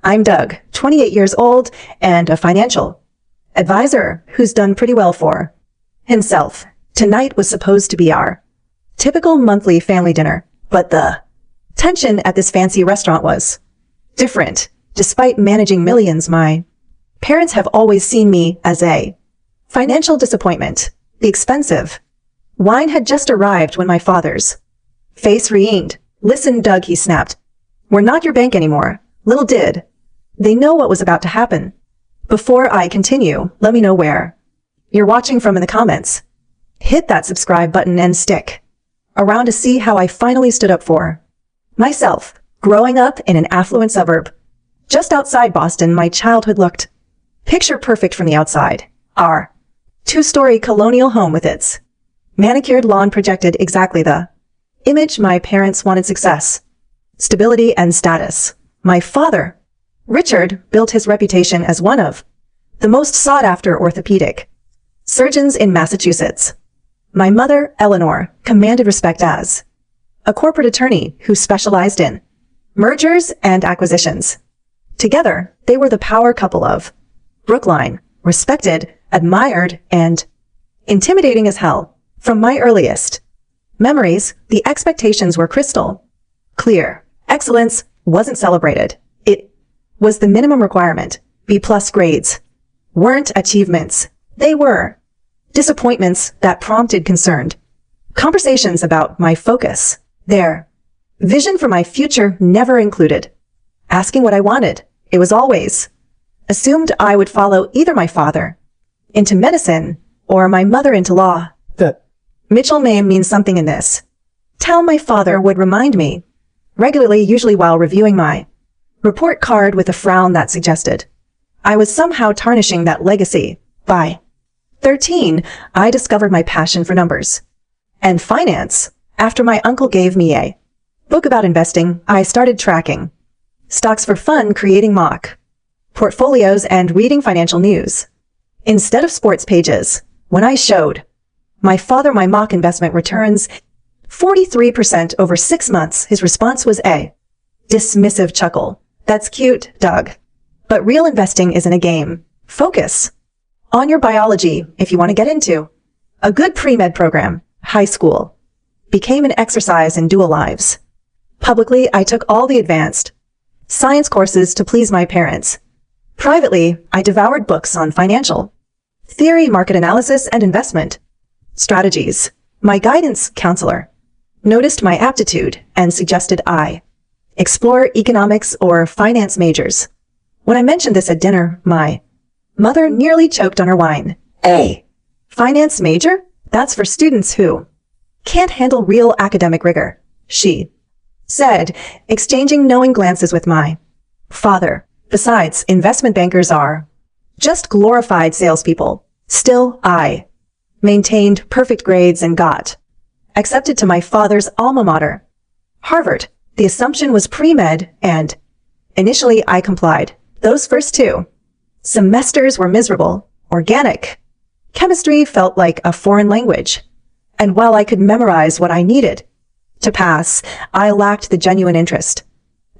I'm Doug, 28 years old, and a financial advisor who's done pretty well for himself. Tonight was supposed to be our typical monthly family dinner, but the tension at this fancy restaurant was different. Despite managing millions, my parents have always seen me as a financial disappointment. The expensive wine had just arrived when my father's face reamed. "Listen, Doug," he snapped. "We're not your bank anymore." Little did they know what was about to happen. Before I continue, let me know where you're watching from in the comments. Hit that subscribe button and stick around to see how I finally stood up for myself. Growing up in an affluent suburb just outside Boston, my childhood looked picture perfect from the outside. Our two-story colonial home with its manicured lawn projected exactly the image my parents wanted: success, stability, and status. My father, Richard, built his reputation as one of the most sought-after orthopedic surgeons in Massachusetts. My mother, Eleanor, commanded respect as a corporate attorney who specialized in mergers and acquisitions. Together, they were the power couple of Brookline, respected, admired, and intimidating as hell. From my earliest memories, the expectations were crystal clear. Excellence wasn't celebrated. It was the minimum requirement. B+ grades weren't achievements. They were disappointments that prompted concerned conversations about my focus. Their vision for my future never included asking what I wanted. It was always assumed I would follow either my father into medicine or my mother into law. The Mitchell name means something in this town. My father would remind me regularly, usually while reviewing my report card, with a frown that suggested I was somehow tarnishing that legacy. By 13, I discovered my passion for numbers and finance. After my uncle gave me a book about investing, I started tracking stocks for fun, creating mock portfolios, and reading financial news instead of sports pages. When I showed my father my mock investment returns, 43% over 6 months, his response was a dismissive chuckle. "That's cute, Doug. But real investing isn't a game. Focus on your biology if you want to get into a good pre-med program." High school became an exercise in dual lives. Publicly, I took all the advanced science courses to please my parents. Privately, I devoured books on financial theory, market analysis, and investment strategies. My guidance counselor noticed my aptitude and suggested I explore economics or finance majors. When I mentioned this at dinner, my mother nearly choked on her wine. "A finance major? That's for students who can't handle real academic rigor," she said, exchanging knowing glances with my father. "Besides, investment bankers are just glorified salespeople." Still, I maintained perfect grades and got accepted to my father's alma mater, Harvard. The assumption was pre-med, and initially I complied. Those first 2 semesters were miserable. Organic chemistry felt like a foreign language, and while I could memorize what I needed to pass, I lacked the genuine interest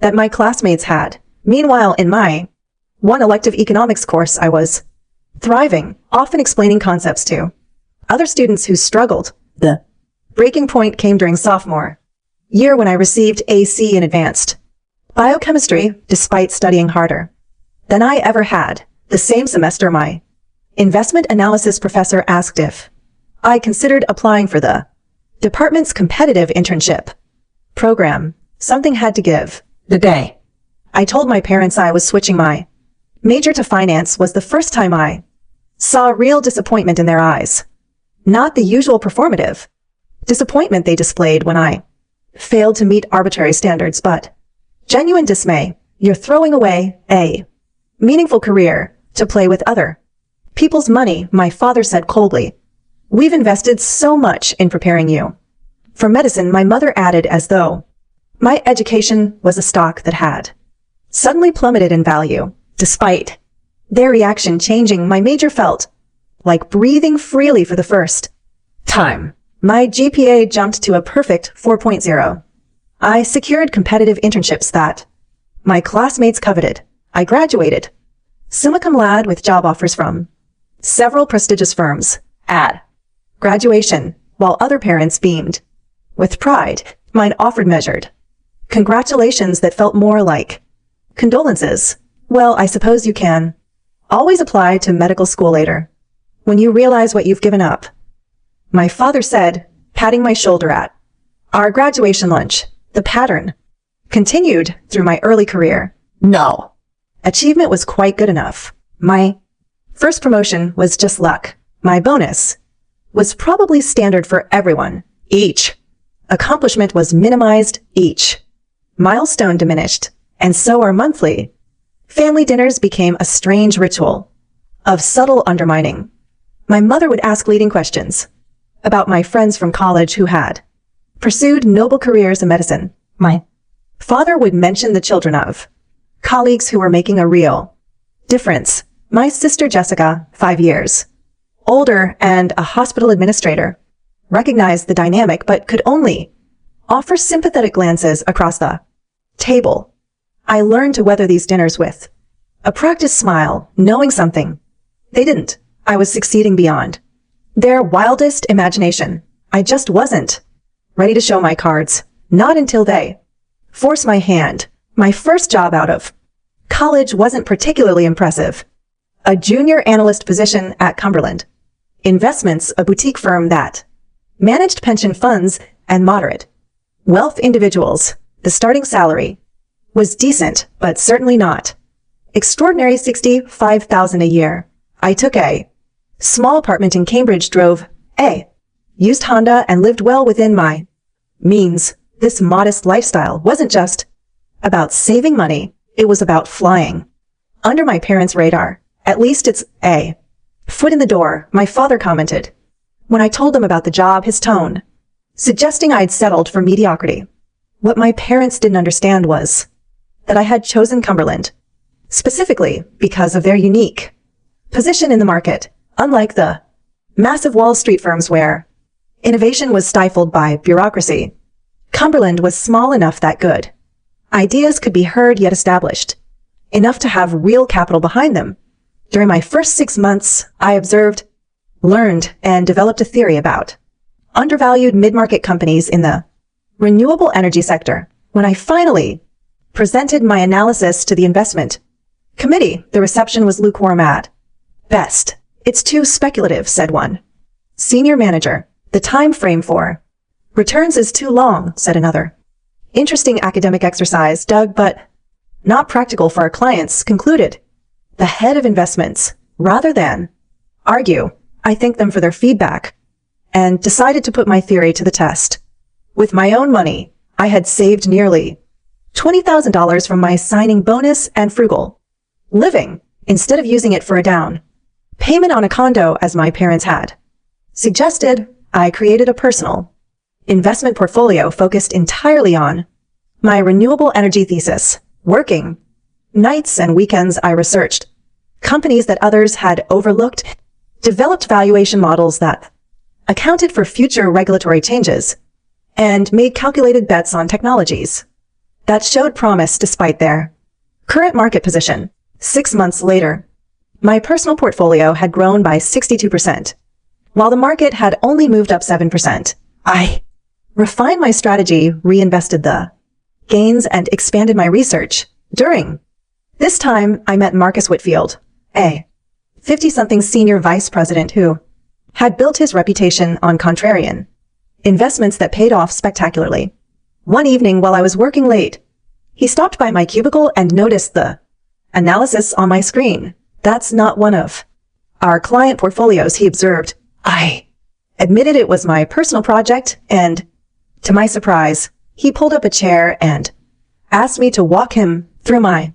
that my classmates had. Meanwhile, in my one elective economics course, I was thriving, often explaining concepts to other students who struggled. The breaking point came during sophomore year when I received a C in advanced biochemistry, despite studying harder than I ever had. The same semester, my investment analysis professor asked if I considered applying for the department's competitive internship program. Something had to give. The day I told my parents I was switching my major to finance was the first time I saw real disappointment in their eyes. Not the usual performative disappointment they displayed when I failed to meet arbitrary standards, but genuine dismay. "You're throwing away a meaningful career to play with other people's money," my father said coldly. "We've invested so much in preparing you for medicine," my mother added, as though my education was a stock that had suddenly plummeted in value. Despite their reaction changing, my major felt like breathing freely for the first time. My GPA jumped to a perfect 4.0. I secured competitive internships that my classmates coveted. I graduated, summa cum laude with job offers from several prestigious firms at graduation, while other parents beamed with pride. Mine offered measured congratulations that felt more like condolences. Well, I suppose you can always apply to medical school later, when you realize what you've given up. My father said, patting my shoulder at our graduation lunch. The pattern continued through my early career. No. Achievement was quite good enough. My first promotion was just luck. My bonus was probably standard for everyone. Each accomplishment was minimized. Each milestone diminished. And so our monthly family dinners became a strange ritual of subtle undermining. My mother would ask leading questions about my friends from college who had pursued noble careers in medicine. My father would mention the children of colleagues who were making a real difference. My sister Jessica, 5 years older and a hospital administrator, recognized the dynamic but could only offer sympathetic glances across the table. I learned to weather these dinners with a practiced smile, knowing something they didn't. I was succeeding beyond their wildest imagination. I just wasn't ready to show my cards, not until they forced my hand. My first job out of college wasn't particularly impressive. A junior analyst position at Cumberland Investments, a boutique firm that managed pension funds and moderate wealth individuals. The starting salary was decent, but certainly not extraordinary. $65,000 a year. I took a small apartment in Cambridge, drove a used Honda, and lived well within my means. This modest lifestyle wasn't just about saving money. It was about flying under my parents' radar. At least it's a foot in the door, my father commented. When I told him about the job, his tone suggesting I'd settled for mediocrity. What my parents didn't understand was that I had chosen Cumberland specifically because of their unique position in the market. Unlike the massive Wall Street firms where innovation was stifled by bureaucracy, Cumberland was small enough that good ideas could be heard yet established enough to have real capital behind them. During my first 6 months, I observed, learned, and developed a theory about undervalued mid-market companies in the renewable energy sector. When I finally presented my analysis to the investment committee, the reception was lukewarm at best. It's too speculative, said one senior manager. The time frame for returns is too long, said another. Interesting academic exercise, Doug, but not practical for our clients, concluded the head of investments. Rather than argue, I thanked them for their feedback and decided to put my theory to the test. With my own money, I had saved nearly $20,000 from my signing bonus and frugal living, instead of using it for a down payment on a condo as my parents had suggested. I created a personal investment portfolio focused entirely on my renewable energy thesis. Working nights and weekends, I researched companies that others had overlooked, developed valuation models that accounted for future regulatory changes, and made calculated bets on technologies that showed promise despite their current market position. 6 months later, my personal portfolio had grown by 62%, while the market had only moved up 7%. I refined my strategy, reinvested the gains, and expanded my research. During this time, I met Marcus Whitfield, a 50-something senior vice president who had built his reputation on contrarian investments that paid off spectacularly. One evening while I was working late, he stopped by my cubicle and noticed the analysis on my screen. That's not one of our client portfolios, he observed. I admitted it was my personal project, and to my surprise, he pulled up a chair and asked me to walk him through my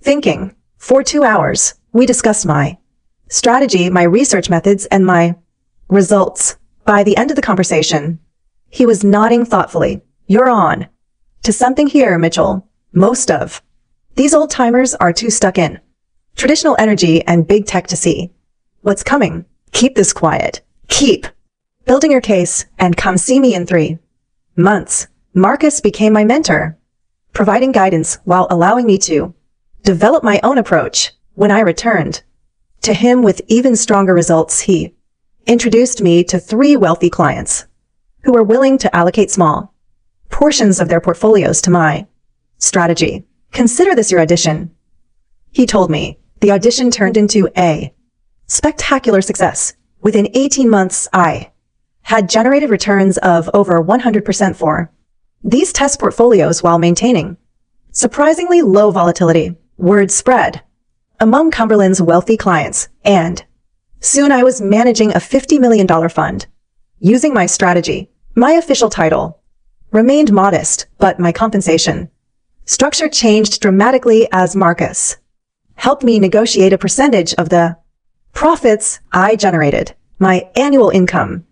thinking. For 2 hours, we discussed my strategy, my research methods, and my results. By the end of the conversation, he was nodding thoughtfully. You're on to something here, Mitchell. Most of these old timers are too stuck in traditional energy and big tech to see what's coming. Keep this quiet. Keep building your case and come see me in 3 months. Marcus became my mentor, providing guidance while allowing me to develop my own approach. When I returned to him with even stronger results, he introduced me to 3 wealthy clients who were willing to allocate small portions of their portfolios to my strategy. Consider this your audition. He told me. The audition turned into a spectacular success. Within 18 months, I had generated returns of over 100% for these test portfolios while maintaining surprisingly low volatility. Word spread among Cumberland's wealthy clients, and soon I was managing a $50 million fund using my strategy. My official title remained modest, but my compensation structure changed dramatically as Marcus helped me negotiate a percentage of the profits I generated. My annual income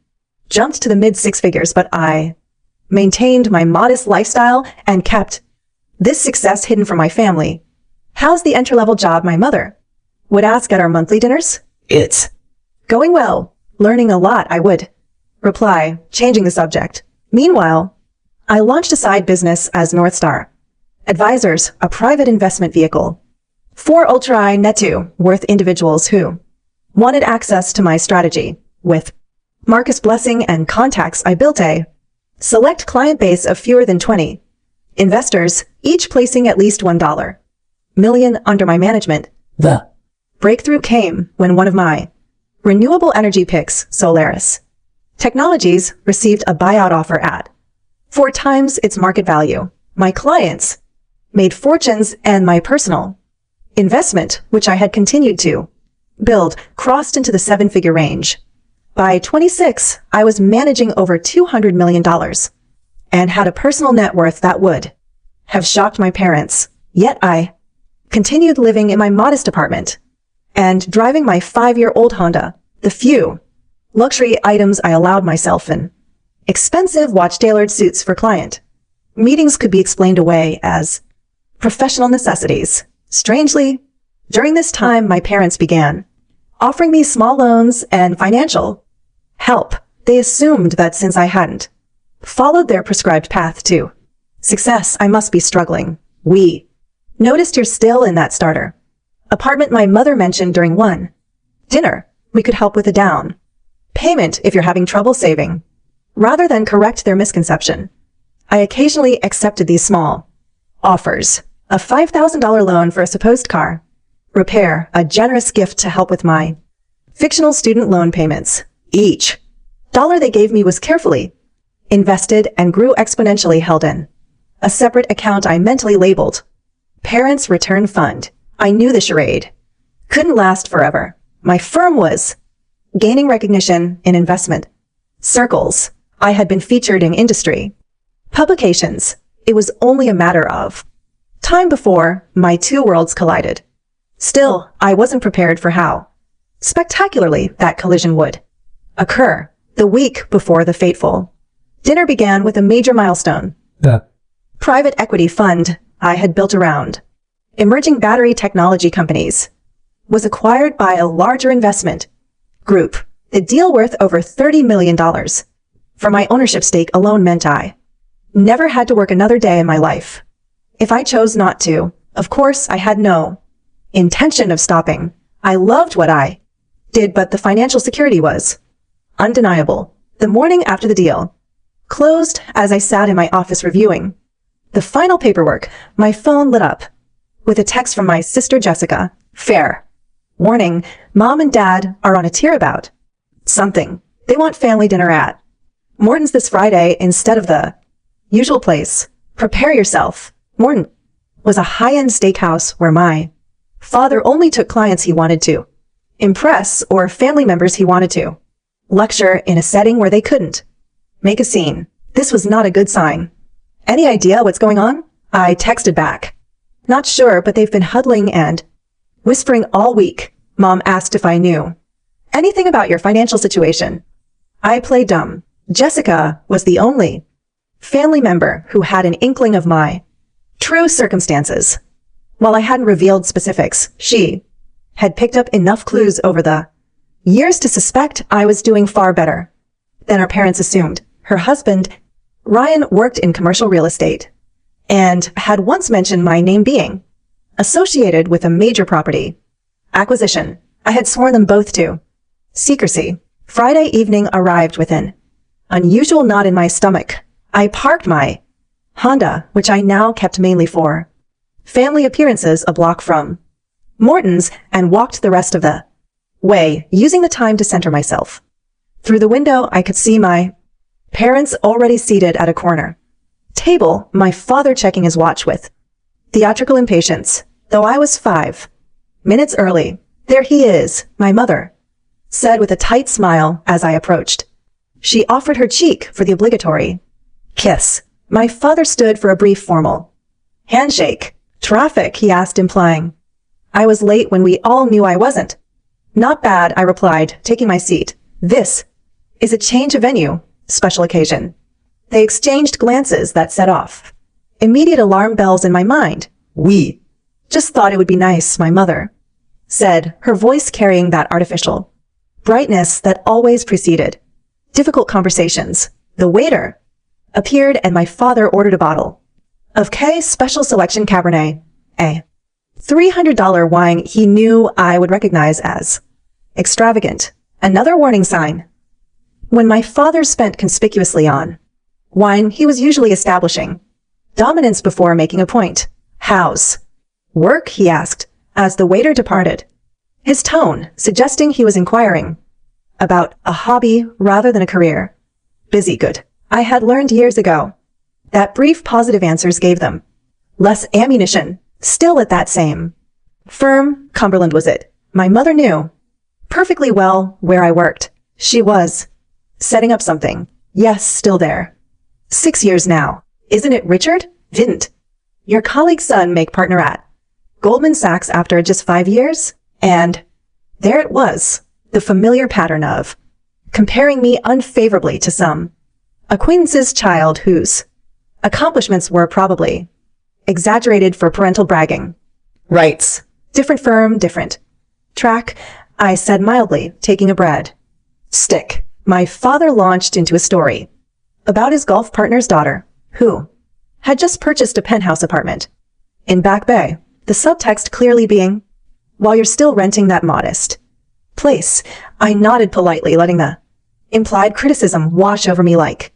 jumped to the mid-6 figures, but I maintained my modest lifestyle and kept this success hidden from my family. How's the entry-level job? My mother would ask at our monthly dinners. It's going well. Learning a lot, I would reply, changing the subject. Meanwhile, I launched a side business as Northstar Advisors, a private investment vehicle for ultra net worth individuals who wanted access to my strategy. With Marcus' blessing and contacts, I built a select client base of fewer than 20 investors, each placing at least $1 million under my management. The breakthrough came when one of my renewable energy picks, Solaris Technologies, received a buyout offer at 4 times its market value. My clients made fortunes, and my personal investment, which I had continued to build, crossed into the 7-figure range. By 26, I was managing over $200 million and had a personal net worth that would have shocked my parents. Yet I continued living in my modest apartment and driving my 5-year-old Honda. The few luxury items I allowed myself in expensive watch-tailored suits for client meetings could be explained away as professional necessities. Strangely, during this time, my parents began offering me small loans and financial help. They assumed that since I hadn't followed their prescribed path to success, I must be struggling. We noticed you're still in that starter apartment my mother mentioned during one dinner. We could help with a down payment if you're having trouble saving. Rather than correct their misconception, I occasionally accepted these small offers. A $5,000 loan for a supposed car repair, a generous gift to help with my fictional student loan payments. Each dollar they gave me was carefully invested and grew exponentially, held in a separate account I mentally labeled Parents Return Fund. I knew the charade couldn't last forever. My firm was gaining recognition in investment circles. I had been featured in industry publications. It was only a matter of time before my 2 worlds collided. Still, I wasn't prepared for how spectacularly that collision would occur. The week before the fateful dinner began with a major milestone. The private equity fund I had built around emerging battery technology companies was acquired by a larger investment group. The deal, worth over $30 million for my ownership stake alone, meant I never had to work another day in my life. If I chose not to, of course, I had no intention of stopping. I loved what I did, but the financial security was undeniable. The morning after the deal closed, as I sat in my office reviewing the final paperwork, my phone lit up with a text from my sister Jessica. Fair warning, Mom and Dad are on a tear about something. They want family dinner at Morton's this Friday instead of the usual place. Prepare yourself. Morton was a high-end steakhouse where my father only took clients he wanted to impress or family members he wanted to lecture in a setting where they couldn't make a scene. This was not a good sign. Any idea what's going on? I texted back. Not sure, but they've been huddling and whispering all week. Mom asked if I knew anything about your financial situation. I played dumb. Jessica was the only family member who had an inkling of my true circumstances. While I hadn't revealed specifics, she had picked up enough clues over the years to suspect I was doing far better than her parents assumed. Her husband, Ryan, worked in commercial real estate and had once mentioned my name being associated with a major property. Acquisition. I had sworn them both to. Secrecy. Friday evening arrived with an unusual knot in my stomach. I parked my Honda, which I now kept mainly for family appearances a block from Morton's, and walked the rest of the way, using the time to center myself. Through the window, I could see my parents already seated at a corner table, my father checking his watch with theatrical impatience, though I was 5 minutes early. There he is, my mother said with a tight smile as I approached. She offered her cheek for the obligatory kiss. My father stood for a brief formal handshake. Traffic, he asked, implying I was late when we all knew I wasn't. Not bad, I replied, taking my seat. This is a change of venue, special occasion. They exchanged glances that set off immediate alarm bells in my mind. We just thought it would be nice, my mother said, her voice carrying that artificial brightness that always preceded difficult conversations. The waiter appeared and my father ordered a bottle of K Special Selection Cabernet, a $300 wine he knew I would recognize as extravagant. Another warning sign. When my father spent conspicuously on wine, he was usually establishing dominance before making a point. How's work? He asked as the waiter departed, his tone suggesting he was inquiring about a hobby rather than a career. Busy, good. I had learned years ago that brief positive answers gave them less ammunition. Still at that same firm, Cumberland was it. My mother knew perfectly well where I worked. She was setting up something. Yes, still there. 6 years now. Isn't it, Richard? Didn't your colleague's son make partner at Goldman Sachs after just 5 years? And there it was, the familiar pattern of comparing me unfavorably to some acquaintance's child whose accomplishments were probably exaggerated for parental bragging rights. Different firm, different track, I said mildly, taking a bread stick. My father launched into a story about his golf partner's daughter, who had just purchased a penthouse apartment in Back Bay. The subtext clearly being, while you're still renting that modest place. I nodded politely, letting the implied criticism wash over me like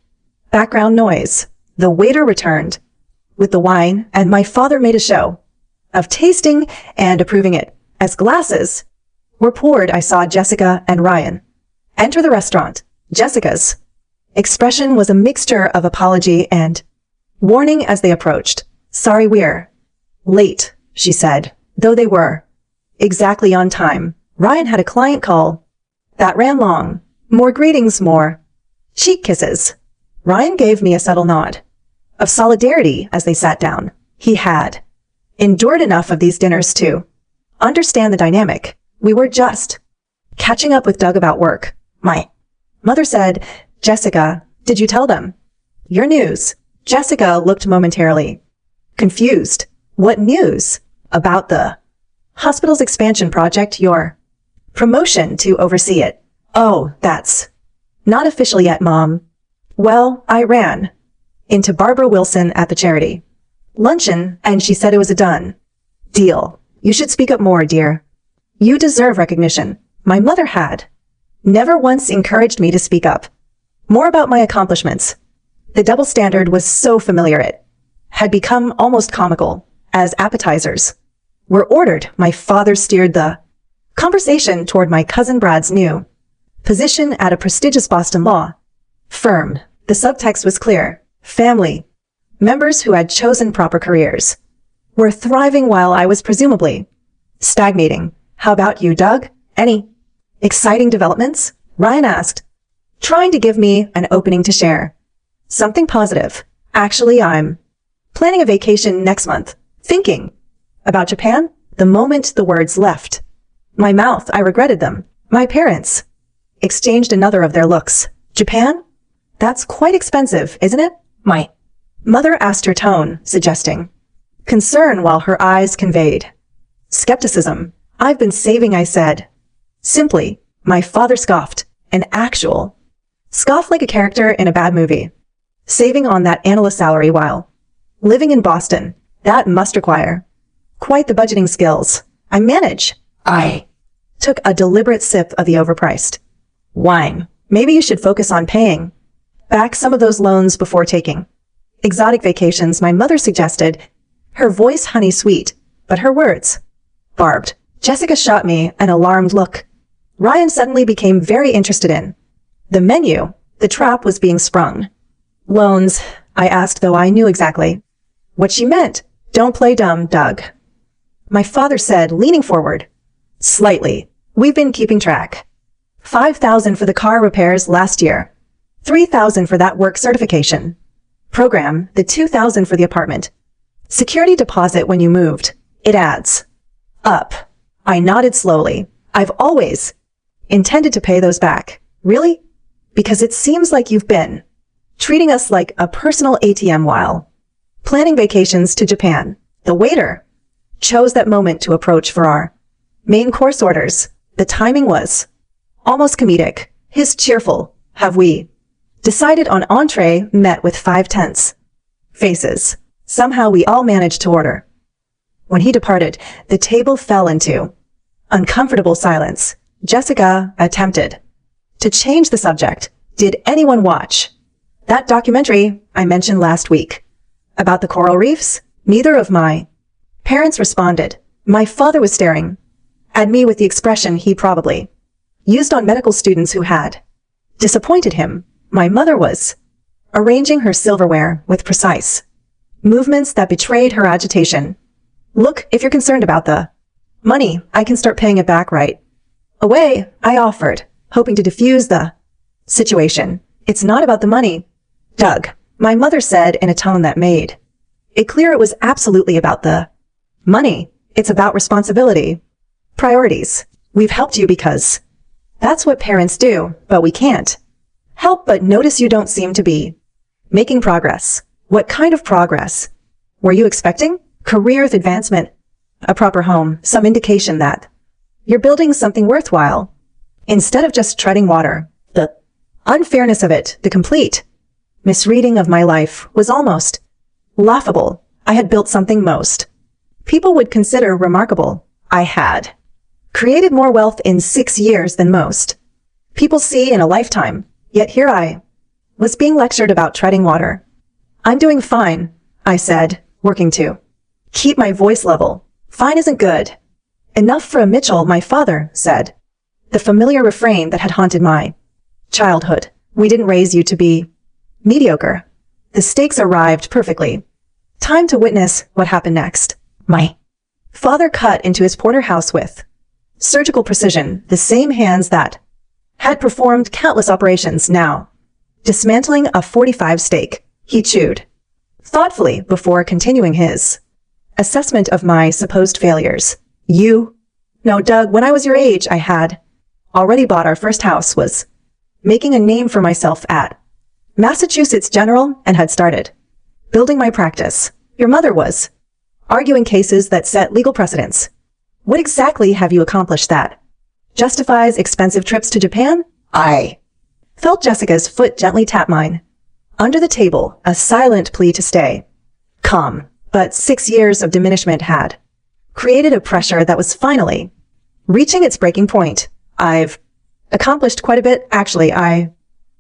background noise. The waiter returned with the wine, and my father made a show of tasting and approving it. As glasses were poured, I saw Jessica and Ryan enter the restaurant. Jessica's expression was a mixture of apology and warning as they approached. Sorry we're late, she said, though they were exactly on time. Ryan had a client call that ran long. More greetings, more cheek kisses. Ryan gave me a subtle nod of solidarity as they sat down. He had endured enough of these dinners to understand the dynamic. We were just catching up with Doug about work. My mother said, Jessica, did you tell them your news? Jessica looked momentarily confused. What news? About the hospital's expansion project, your promotion to oversee it. Oh, that's not official yet, Mom. Well, I ran into Barbara Wilson at the charity luncheon, and she said it was a done deal. You should speak up more, dear. You deserve recognition. My mother had never once encouraged me to speak up more about my accomplishments. The double standard was so familiar it had become almost comical. As appetizers were ordered, my father steered the conversation toward my cousin Brad's new position at a prestigious Boston law firm. The subtext was clear. Family members who had chosen proper careers were thriving while I was presumably stagnating. How about you, Doug? Any exciting developments? Ryan asked, trying to give me an opening to share something positive. Actually, I'm planning a vacation next month. Thinking about Japan? The moment the words left my mouth, I regretted them. My parents exchanged another of their looks. Japan? That's quite expensive, isn't it? My mother asked, her tone suggesting concern while her eyes conveyed skepticism. I've been saving, I said. Simply, my father scoffed. An actual scoff, like a character in a bad movie. Saving on that analyst salary while living in Boston. That must require Quite the budgeting skills. I manage. I took a deliberate sip of the overpriced wine. Maybe you should focus on paying back some of those loans before taking exotic vacations, my mother suggested, her voice honey sweet, but her words barbed. Jessica shot me an alarmed look. Ryan suddenly became very interested in the menu. The trap was being sprung. Loans, I asked, though I knew exactly what she meant. Don't play dumb, Doug, my father said, leaning forward slightly. We've been keeping track. $5,000 for the car repairs last year. $3,000 for that work certification program, the $2,000 for the apartment security deposit when you moved. It adds up. I nodded slowly. I've always intended to pay those back. Really? Because it seems like you've been treating us like a personal ATM while planning vacations to Japan. The waiter chose that moment to approach for our main course orders. The timing was almost comedic. His cheerful, have we decided on entree met with 5 tense faces. Somehow we all managed to order. When he departed, the table fell into uncomfortable silence. Jessica attempted to change the subject. Did anyone watch that documentary I mentioned last week about the coral reefs? Neither of my parents responded. My father was staring at me with the expression he probably used on medical students who had disappointed him. My mother was arranging her silverware with precise movements that betrayed her agitation. Look, if you're concerned about the money, I can start paying it back right away, I offered, hoping to diffuse the situation. It's not about the money, Doug, my mother said in a tone that made it clear it was absolutely about the money. It's about responsibility, priorities. We've helped you because that's what parents do, but we can't help but notice you don't seem to be making progress. What kind of progress were you expecting? Career advancement, a proper home, some indication that you're building something worthwhile instead of just treading water. The unfairness of it, the complete misreading of my life was almost laughable. I had built something most people would consider remarkable. I had created more wealth in 6 years than most people see in a lifetime. Yet here I was being lectured about treading water. I'm doing fine, I said, working to keep my voice level. Fine isn't good enough for a Mitchell, my father said, the familiar refrain that had haunted my childhood. We didn't raise you to be mediocre. The stakes arrived perfectly. Time to witness what happened next. My father cut into his porterhouse with surgical precision, the same hands that had performed countless operations. Now, dismantling a 45 steak, he chewed thoughtfully before continuing his assessment of my supposed failures. No, Doug, when I was your age, I had already bought our first house, was making a name for myself at Massachusetts General, and had started building my practice. Your mother was arguing cases that set legal precedents. What exactly have you accomplished that justifies expensive trips to Japan? I felt Jessica's foot gently tap mine. Under the table, a silent plea to stay calm. But 6 years of diminishment had created a pressure that was finally reaching its breaking point. I've accomplished quite a bit, actually, I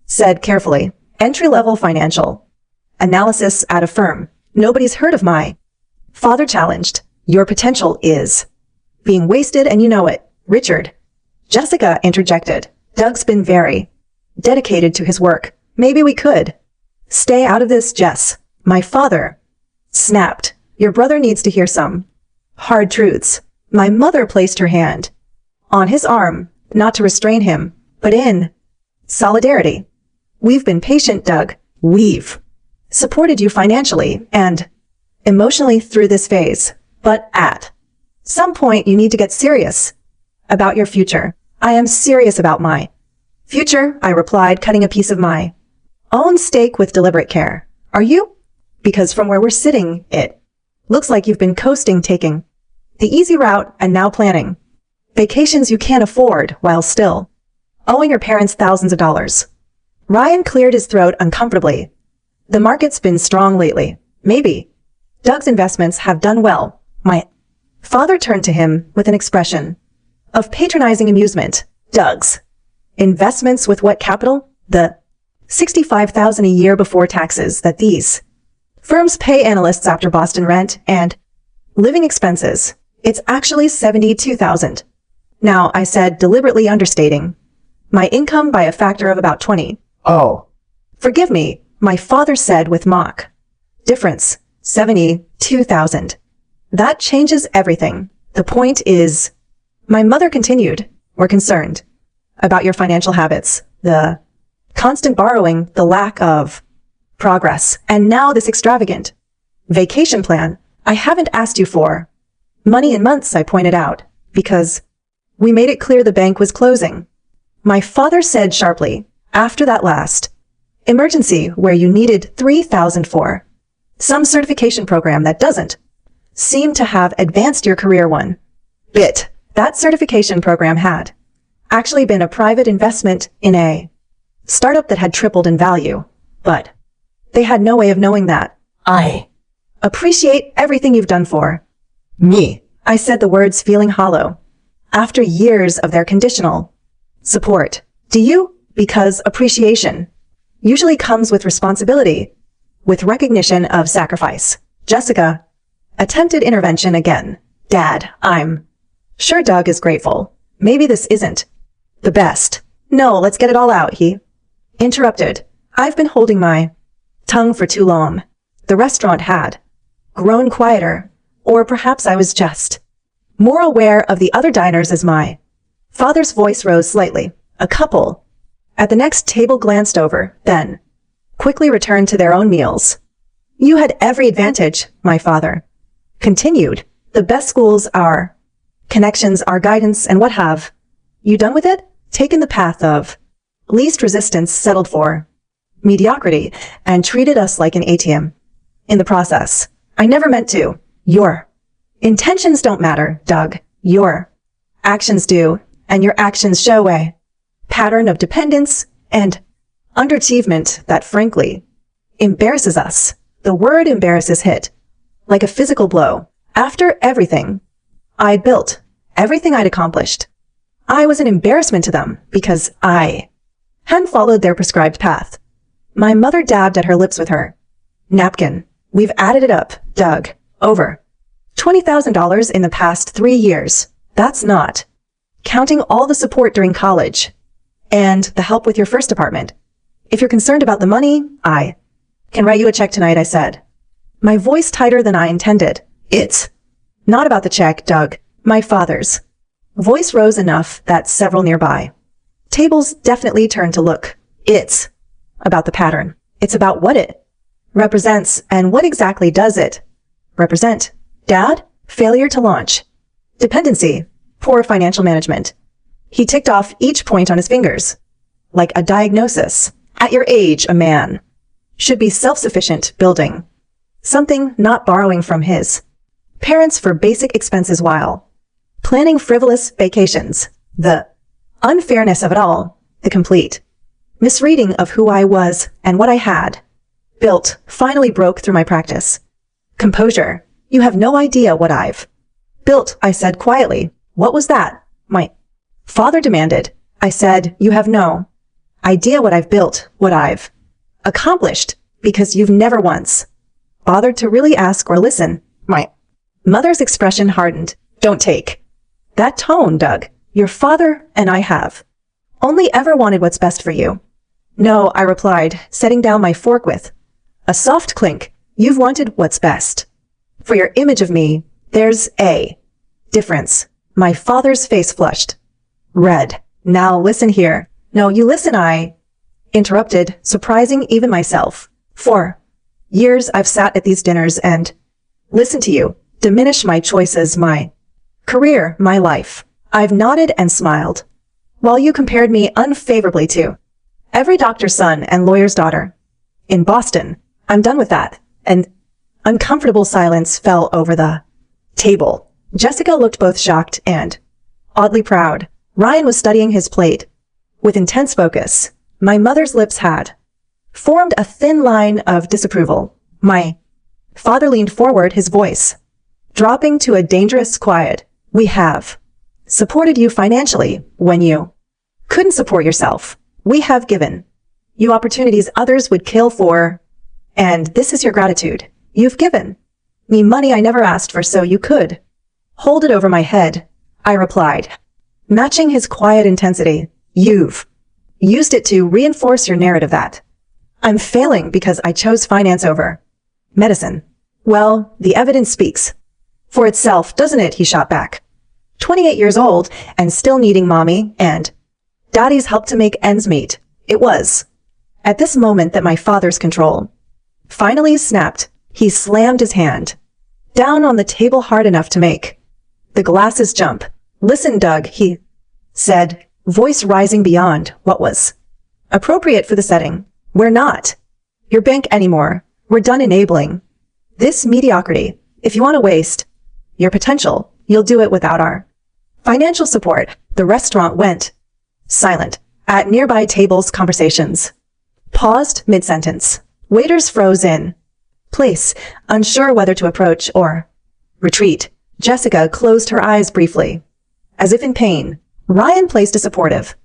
said carefully. Entry-level financial analysis at a firm. Nobody's heard of my father challenged. Your potential is being wasted and you know it, Richard. Jessica interjected. Doug's been very dedicated to his work. Maybe we could stay out of this, Jess. My father snapped. Your brother needs to hear some hard truths. My mother placed her hand on his arm, not to restrain him, but in solidarity. We've been patient, Doug. We've supported you financially and emotionally through this phase. But at some point, you need to get serious about your future. I am serious about my future, I replied, cutting a piece of my own steak with deliberate care. Are you? Because from where we're sitting, it looks like you've been coasting, taking the easy route, and now planning vacations you can't afford while still owing your parents thousands of dollars. Ryan cleared his throat uncomfortably. The market's been strong lately. Maybe Doug's investments have done well. My Father turned to him with an expression of patronizing amusement. Doug's investments with what capital? The $65,000 a year before taxes that these firms pay analysts after Boston rent and living expenses. It's actually $72,000. Now, I said, deliberately understating my income by a factor of about 20. Oh. Forgive me, my father said with mock difference, 72,000. That changes everything. The point is, my mother continued, we're concerned about your financial habits, the constant borrowing, the lack of progress, and now this extravagant vacation plan. I haven't asked you for money in months, I pointed out, because we made it clear the bank was closing. My father said sharply, after that last emergency where you needed $3,000 for some certification program that doesn't seem to have advanced your career one bit. That certification program had actually been a private investment in a startup that had tripled in value, but they had no way of knowing that. I appreciate everything you've done for Me. I said the words feeling hollow. After years of their conditional support. Do you? Because appreciation usually comes with responsibility, with recognition of sacrifice. Jessica attempted intervention again. Dad, I'm sure Doug is grateful. Maybe this isn't the best. No, let's get it all out, he interrupted. I've been holding my tongue for too long. The restaurant had grown quieter, or perhaps I was just more aware of the other diners as my father's voice rose slightly. A couple at the next table glanced over, then quickly returned to their own meals. You had every advantage, my father continued. The best schools, our connections, our guidance, and what have you done with it? Taken the path of least resistance, settled for mediocrity, and treated us like an ATM. In the process, I never meant to. Your intentions don't matter, Doug. Your actions do, and your actions show a pattern of dependence and underachievement that frankly embarrasses us. The word embarrasses hit like a physical blow. After everything I'd built, everything I'd accomplished, I was an embarrassment to them because I hadn't followed their prescribed path. My mother dabbed at her lips with her napkin. We've added it up, Doug. Over $20,000 in the past 3 years. That's not counting all the support during college and the help with your first apartment. If you're concerned about the money, I can write you a check tonight, I said, my voice tighter than I intended. It's not about the check, Doug. My father's voice rose enough that several nearby tables definitely turned to look. It's about the pattern. It's about what it represents and what exactly does it represent. Dad, failure to launch, dependency, poor financial management. He ticked off each point on his fingers, like a diagnosis. At your age, a man should be self-sufficient, building something, not borrowing from his parents for basic expenses while planning frivolous vacations. The unfairness of it all, the complete misreading of who I was and what I had built, finally broke through my practice. Composure. You have no idea what I've built, I said quietly. What was that? My father demanded. I said, you have no idea what I've built, what I've accomplished, because you've never once bothered to really ask or listen. My mother's expression hardened. Don't take that tone, Doug. Your father and I have only ever wanted what's best for you. No, I replied, setting down my fork with a soft clink. You've wanted what's best for your image of me. There's a difference. My father's face flushed red. Now listen here. No, you listen, I interrupted, surprising even myself. For years I've sat at these dinners and listened to you diminish my choices, my career, my life. I've nodded and smiled while you compared me unfavorably to every doctor's son and lawyer's daughter in Boston. I'm done with that. An uncomfortable silence fell over the table. Jessica looked both shocked and oddly proud. Ryan was studying his plate with intense focus. My mother's lips had formed a thin line of disapproval. My father leaned forward, his voice dropping to a dangerous quiet. We have supported you financially when you couldn't support yourself. We have given you opportunities others would kill for, and this is your gratitude. You've given me money I never asked for so you could hold it over my head, I replied, matching his quiet intensity. You've used it to reinforce your narrative that I'm failing because I chose finance over medicine. Well, the evidence speaks for itself, doesn't it? He shot back. 28 years old and still needing mommy and daddy's help to make ends meet. It was at this moment that my father's control finally snapped. He slammed his hand down on the table hard enough to make the glasses jump. Listen, Doug, he said, voice rising beyond what was appropriate for the setting. We're not your bank anymore. We're done enabling this mediocrity. If you want to waste your potential, you'll do it without our financial support. The restaurant went silent. At nearby tables, conversations paused mid-sentence. Waiters froze in place, unsure whether to approach or retreat. Jessica closed her eyes briefly, as if in pain. Ryan placed a supportive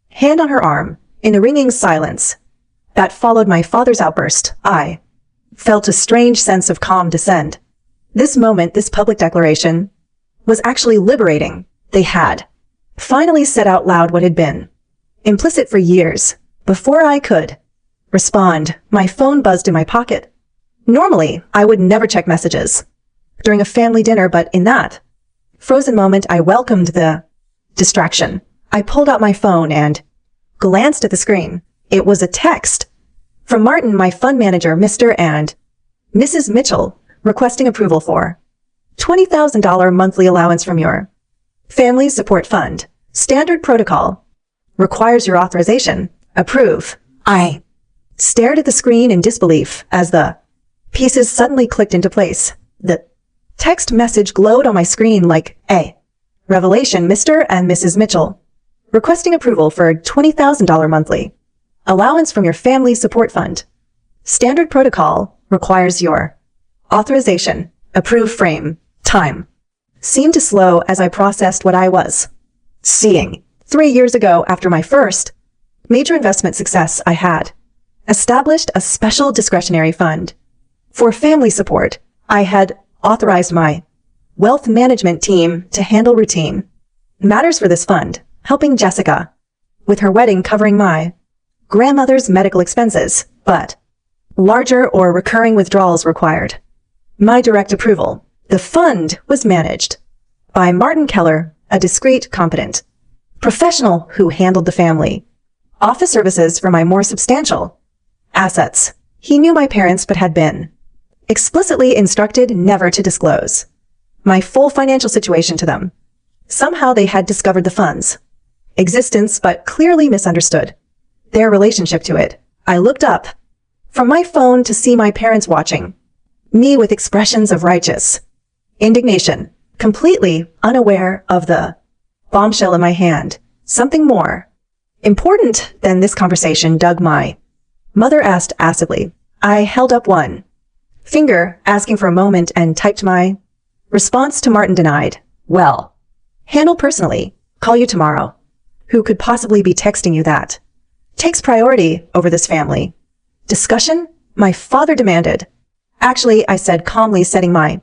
hand on her arm. In the ringing silence that followed my father's outburst, I felt a strange sense of calm descend. This moment, this public declaration, was actually liberating. They had finally said out loud what had been implicit for years. Before I could respond, my phone buzzed in my pocket. Normally, I would never check messages during a family dinner, but in that frozen moment, I welcomed the distraction. I pulled out my phone and glanced at the screen. It was a text from Martin, my fund manager, Mr. and Mrs. Mitchell, requesting approval for $20,000 monthly allowance from your family support fund. Standard protocol requires your authorization. Approve. I stared at the screen in disbelief as the pieces suddenly clicked into place. The text message glowed on my screen like a revelation. Mr. and Mrs. Mitchell, requesting approval for $20,000 monthly allowance from your family support fund. Standard protocol requires your authorization. Approve. Frame time seemed to slow as I processed what I was seeing. 3 years ago, after my first major investment success, I had established a special discretionary fund for family support. I had authorized my wealth management team to handle routine matters for this fund, helping Jessica with her wedding, covering my grandmother's medical expenses, but larger or recurring withdrawals required my direct approval. The fund was managed by Martin Keller, a discreet, competent professional who handled the family office services for my more substantial assets. He knew my parents but had been explicitly instructed never to disclose my full financial situation to them. Somehow they had discovered the fund's existence but clearly misunderstood their relationship to it. I looked up from my phone to see my parents watching me with expressions of righteous indignation, completely unaware of the bombshell in my hand. Something more important than this conversation, Doug, my mother asked acidly. I held up one finger, asking for a moment, and typed my response to Martin. Denied. Well, handle personally. Call you tomorrow. Who could possibly be texting you that takes priority over this family discussion? My father demanded. Actually, I said calmly, setting my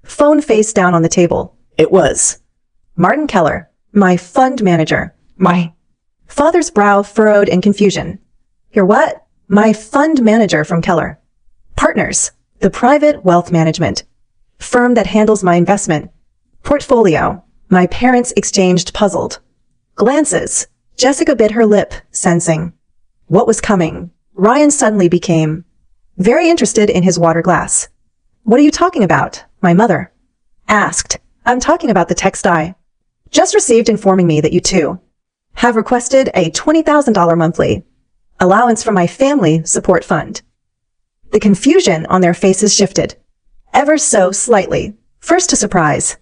phone face down on the table. It was Martin Keller, my fund manager. My father's brow furrowed in confusion. You're what? My fund manager from Keller Partners, the private wealth management firm that handles my investment portfolio. My parents exchanged puzzled glances. Jessica bit her lip, sensing what was coming. Ryan suddenly became very interested in his water glass. What are you talking about? My mother asked. I'm talking about the text I just received informing me that you two have requested a $20,000 monthly allowance from my family support fund. The confusion on their faces shifted ever so slightly, first to surprise,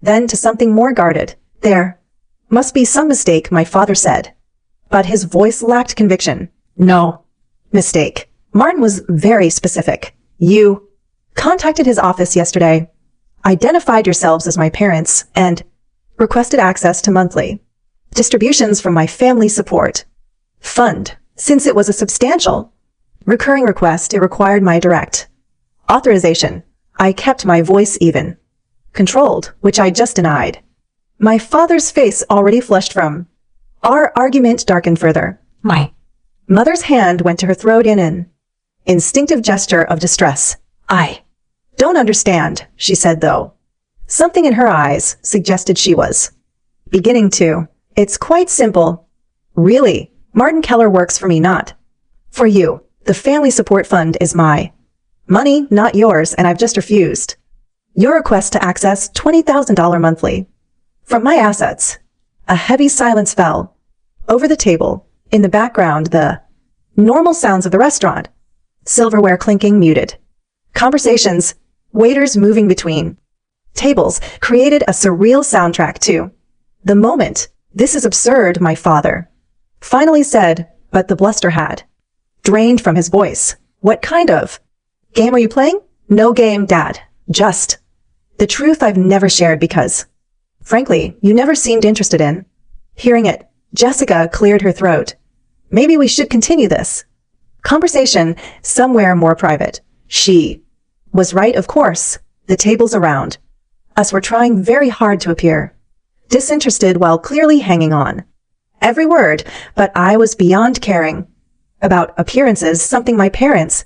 then to something more guarded. There must be some mistake, my father said, but his voice lacked conviction. No mistake. Martin was very specific. You contacted his office yesterday. identified yourselves as my parents, and requested access to monthly distributions from my family support fund. Since it was a substantial recurring request, it required my direct authorization. I kept my voice even controlled, which I just denied. My father's face already flushed from our argument darkened further. My mother's hand went to her throat in an instinctive gesture of distress. I don't understand, she said, though something in her eyes suggested she was beginning to. It's quite simple. Really, Martin Keller works for me, not for you. The family support fund is my money, not yours, and I've just refused your request to access $20,000 monthly from my assets. A heavy silence fell over the table. In the background, the normal sounds of the restaurant, silverware clinking, muted conversations, waiters moving between tables, created a surreal soundtrack to the moment. This is absurd, my father finally said, but the bluster had drained from his voice. What kind of game are you playing? No game, Dad. Just the truth I've never shared because, frankly, you never seemed interested in hearing it. Jessica cleared her throat. Maybe we should continue this conversation somewhere more private. She was right, of course. The tables around us were trying very hard to appear disinterested while clearly hanging on every word, but I was beyond caring about appearances, something my parents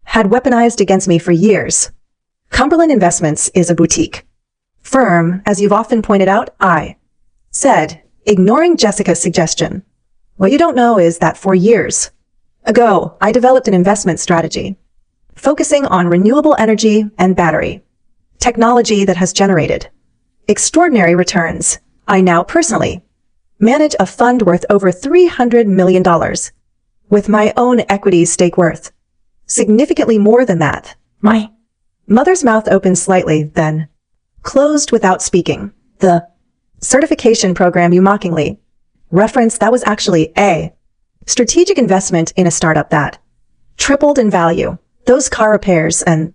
had weaponized against me for years. Cumberland Investments is a boutique firm, as you've often pointed out, I said, ignoring Jessica's suggestion. What you don't know is that 4 years ago, I developed an investment strategy focusing on renewable energy and battery technology that has generated extraordinary returns. I now personally manage a fund worth over $300 million, with my own equity stake worth significantly more than that. My mother's mouth opened slightly, then closed without speaking. The certification program you mockingly referenced, that was actually a strategic investment in a startup that tripled in value. Those car repairs, an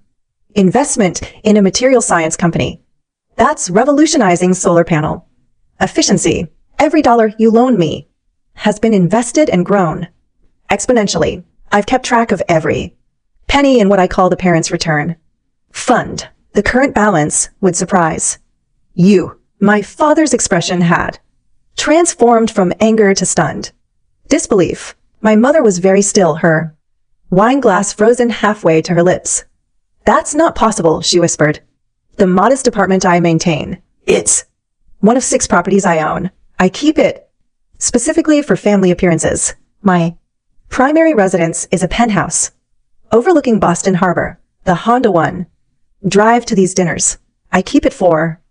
investment in a material science company that's revolutionizing solar panel efficiency. Every dollar you loaned me has been invested and grown exponentially. I've kept track of every penny in what I call the parents' return fund. The current balance would surprise you. My father's expression had transformed from anger to stunned disbelief. My mother was very still, her wine glass frozen halfway to her lips. That's not possible, she whispered. The modest apartment I maintain, it's one of 6 properties I own. I keep it specifically for family appearances. My primary residence is a penthouse overlooking Boston Harbor, the Honda One. Drive to these dinners. I keep it for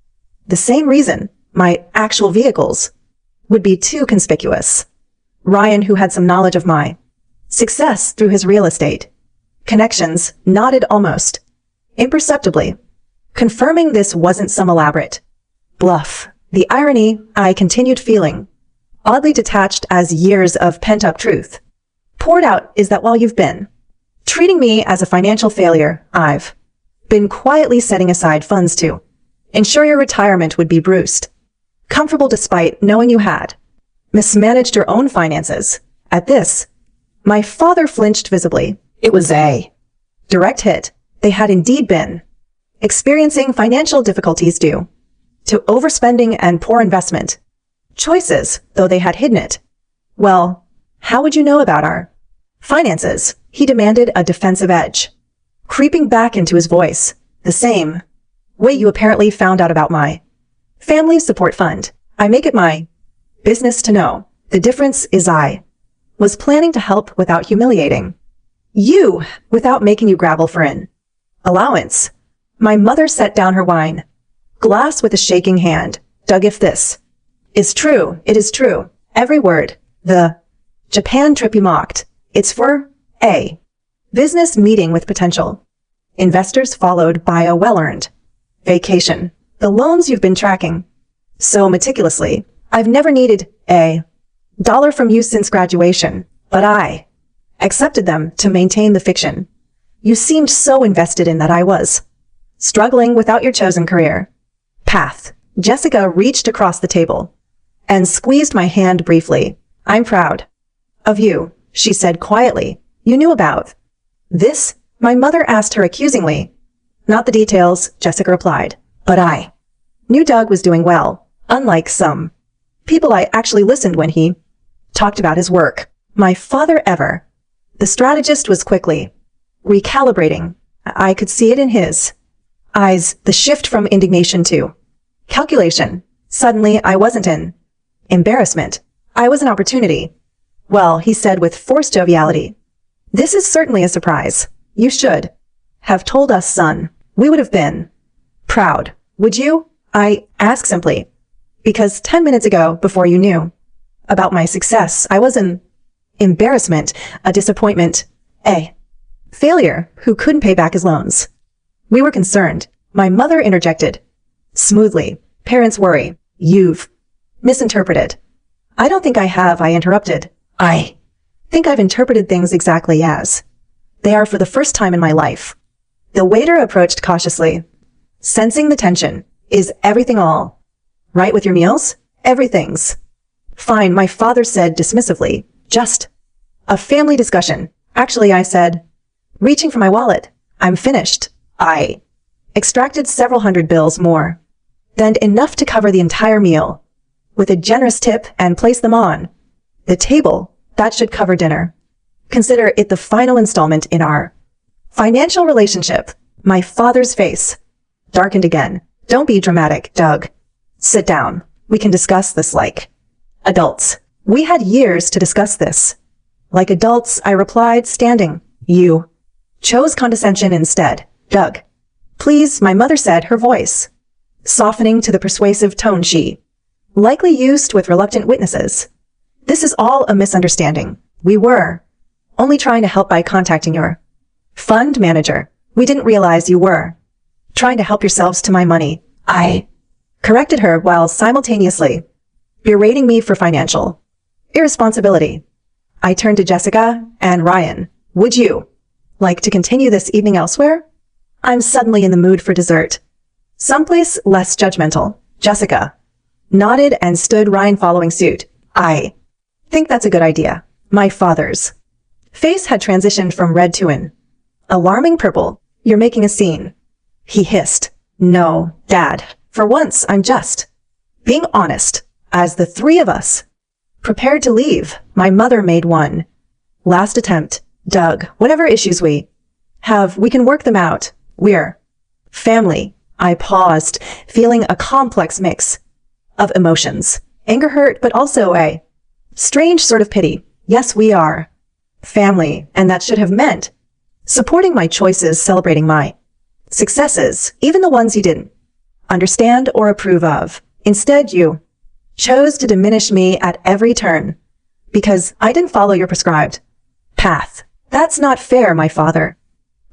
the same reason. My actual vehicles would be too conspicuous. Ryan, who had some knowledge of my success through his real estate connections, nodded almost imperceptibly, confirming this wasn't some elaborate bluff. The irony, I continued feeling oddly detached as years of pent-up truth poured out, is that while you've been treating me as a financial failure, I've been quietly setting aside funds to ensure your retirement would be Bruced comfortable, despite knowing you had mismanaged your own finances. At this, my father flinched visibly. It was a direct hit. They had indeed been experiencing financial difficulties due to overspending and poor investment choices, though they had hidden it. Well, how would you know about our finances? He demanded, a defensive edge creeping back into his voice. The same way you apparently found out about my family support fund. I make it my business to know. The difference is I was planning to help without humiliating you, without making you gravel for an allowance. My mother set down her wine glass with a shaking hand. Doug, if this is true, it is true. Every word. The Japan trip you mocked. It's for a business meeting with potential investors, followed by a well-earned vacation. The loans you've been tracking so meticulously. I've never needed a dollar from you since graduation, but I accepted them to maintain the fiction. You seemed so invested in that I was Struggling without your chosen career. Path. Jessica reached across the table and squeezed my hand briefly. I'm proud of you, she said quietly. You knew about this? My mother asked her accusingly. Not the details, Jessica replied, but I knew Doug was doing well, unlike some people. I actually listened when he talked about his work. My father ever. The strategist was quickly recalibrating. I could see it in his eyes, the shift from indignation to calculation. Suddenly, I wasn't in embarrassment. I was an opportunity. Well, he said with forced joviality. This is certainly a surprise. You should have told us, son. We would have been proud. Would you? I asked simply. Because 10 minutes ago, before you knew about my success, I was an embarrassment, a disappointment, a failure who couldn't pay back his loans. We were concerned. My mother interjected smoothly. Parents worry. You've misinterpreted. I don't think I have, I interrupted. I think I've interpreted things exactly as they are for the first time in my life. The waiter approached cautiously, sensing the tension. Is everything all right with your meals? Everything's fine, my father said dismissively. Just a family discussion. Actually, I said, reaching for my wallet. I'm finished. I extracted several hundred bills more than enough to cover the entire meal, with a generous tip, and placed them on the table. That should cover dinner. Consider it the final installment in our financial relationship. My father's face darkened again. Don't be dramatic, Doug. Sit down. We can discuss this like adults. We had years to discuss this. Like adults, I replied, standing. You chose condescension instead, Doug. Please, my mother said, her voice softening to the persuasive tone she likely used with reluctant witnesses. This is all a misunderstanding. We were only trying to help by contacting your fund manager. We didn't realize you were trying to help yourselves to my money. I corrected her while simultaneously berating me for financial irresponsibility. I turned to Jessica and Ryan. Would you like to continue this evening elsewhere? I'm suddenly in the mood for dessert. Someplace less judgmental. Jessica nodded and stood, Ryan following suit. I think that's a good idea. My father's face had transitioned from red to an alarming purple. You're making a scene, he hissed. No, Dad. For once, I'm just being honest. As the three of us prepared to leave, my mother made one last attempt. Doug, whatever issues we have, we can work them out. We're family. I paused, feeling a complex mix of emotions. Anger, hurt, but also a strange sort of pity. Yes, we are family, and that should have meant supporting my choices, celebrating my successes, even the ones you didn't understand or approve of. Instead, you chose to diminish me at every turn because I didn't follow your prescribed path. That's not fair, my father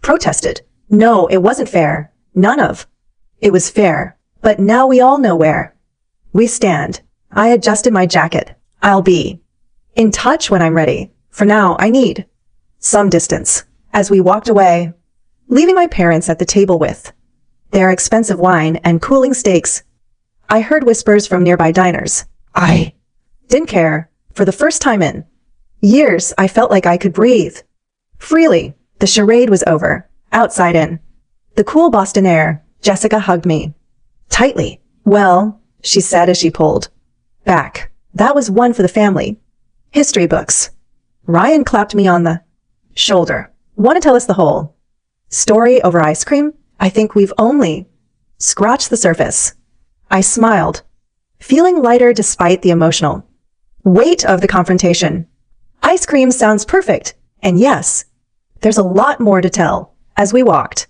protested. No, it wasn't fair. None of it was fair. But now we all know where we stand. I adjusted my jacket. I'll be in touch when I'm ready. For now, I need some distance. As we walked away, leaving my parents at the table with their expensive wine and cooling steaks, I heard whispers from nearby diners. I didn't care. For the first time in years, I felt like I could breathe freely. The charade was over. Outside in the cool Boston air, Jessica hugged me tightly. Well, she said as she pulled back, that was one for the family history books. Ryan clapped me on the shoulder. Want to tell us the whole story over ice cream? I think we've only scratched the surface. I smiled, feeling lighter despite the emotional weight of the confrontation. Ice cream sounds perfect. And yes, there's a lot more to tell. As we walked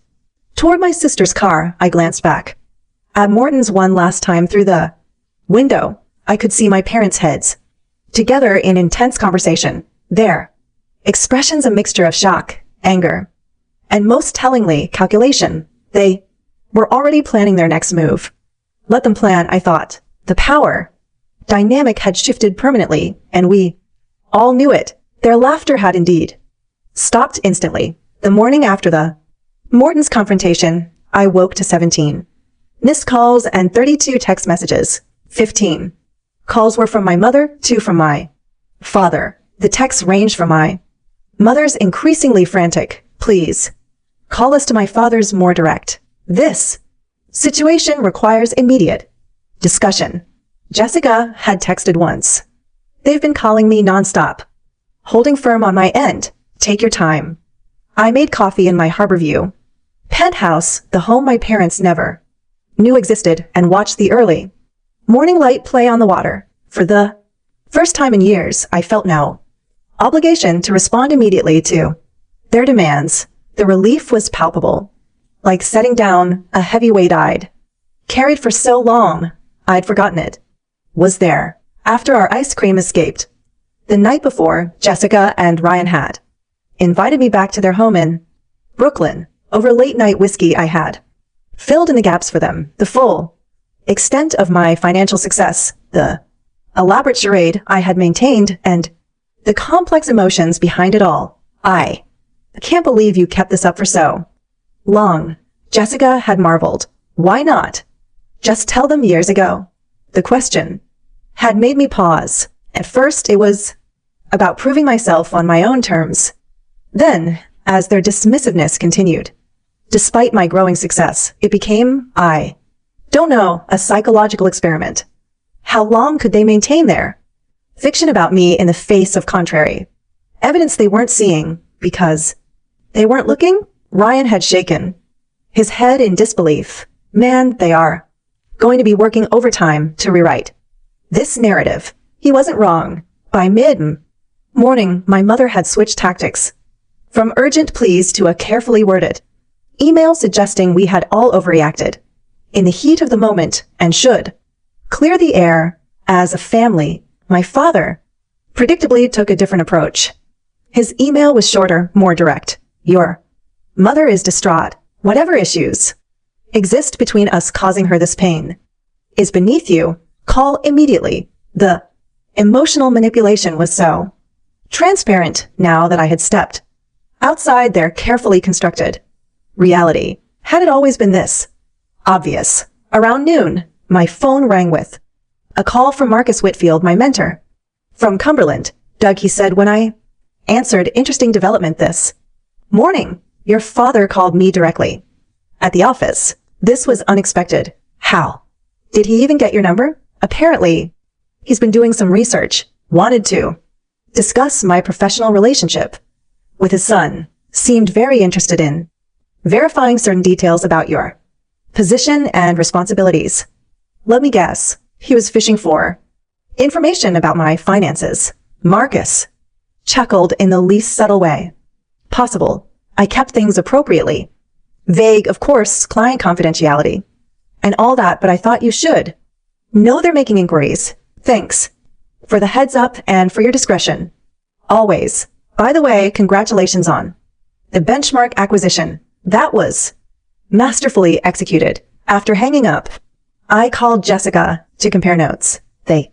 toward my sister's car, I glanced back at Morton's one last time through the window. I could see my parents' heads together in intense conversation. Their expressions a mixture of shock, anger, and most tellingly, calculation. They were already planning their next move. Let them plan, I thought. The power dynamic had shifted permanently, and we all knew it. Their laughter had indeed stopped instantly. The morning after the Morton's confrontation, I woke to 17. Missed calls and 32 text messages. 15. Calls were from my mother, 2 from my father. The texts ranged from my mother's increasingly frantic, please call us, to my father's more direct, this situation requires immediate discussion. Jessica had texted once. They've been calling me nonstop. Holding firm on my end. Take your time. I made coffee in my Harborview penthouse, the home my parents never knew existed, and watched the early morning light play on the water. For the first time in years, I felt no obligation to respond immediately to their demands. The relief was palpable, like setting down a heavy weight I'd carried for so long I'd forgotten it was there. After our ice cream escaped the night before, Jessica and Ryan had invited me back to their home in Brooklyn over late night whiskey. I had filled in the gaps for them, the full extent of my financial success, the elaborate charade I had maintained, and the complex emotions behind it all. I can't believe you kept this up for so long. Jessica had marveled. Why not just tell them years ago? The question had made me pause. At first, it was about proving myself on my own terms. Then, as their dismissiveness continued, despite my growing success, it became, I don't know, a psychological experiment. How long could they maintain their fiction about me in the face of contrary evidence they weren't seeing because they weren't looking? Ryan had shaken his head in disbelief. Man, they are going to be working overtime to rewrite this narrative. He wasn't wrong. By mid-morning, my mother had switched tactics from urgent pleas to a carefully worded email suggesting we had all overreacted in the heat of the moment and should clear the air as a family. My father predictably took a different approach. His email was shorter, more direct. Your mother is distraught. Whatever issues exist between us causing her this pain is beneath you. Call immediately. The emotional manipulation was so transparent now that I had stepped outside their carefully constructed reality. Had it always been this obvious? Around noon, my phone rang with a call from Marcus Whitfield, my mentor. From Cumberland. Doug, he said when I answered. Interesting development this morning. Your father called me directly at the office. This was unexpected. How did he even get your number? Apparently, he's been doing some research. Wanted to discuss my professional relationship with his son. Seemed very interested in verifying certain details about your position and responsibilities. Let me guess. He was fishing for information about my finances. Marcus chuckled in the least subtle way possible. I kept things appropriately vague, of course, client confidentiality and all that, but I thought you should know they're making inquiries. Thanks for the heads up and for your discretion. Always. By the way, congratulations on the Benchmark acquisition. That was masterfully executed. After hanging up, I called Jessica to compare notes. They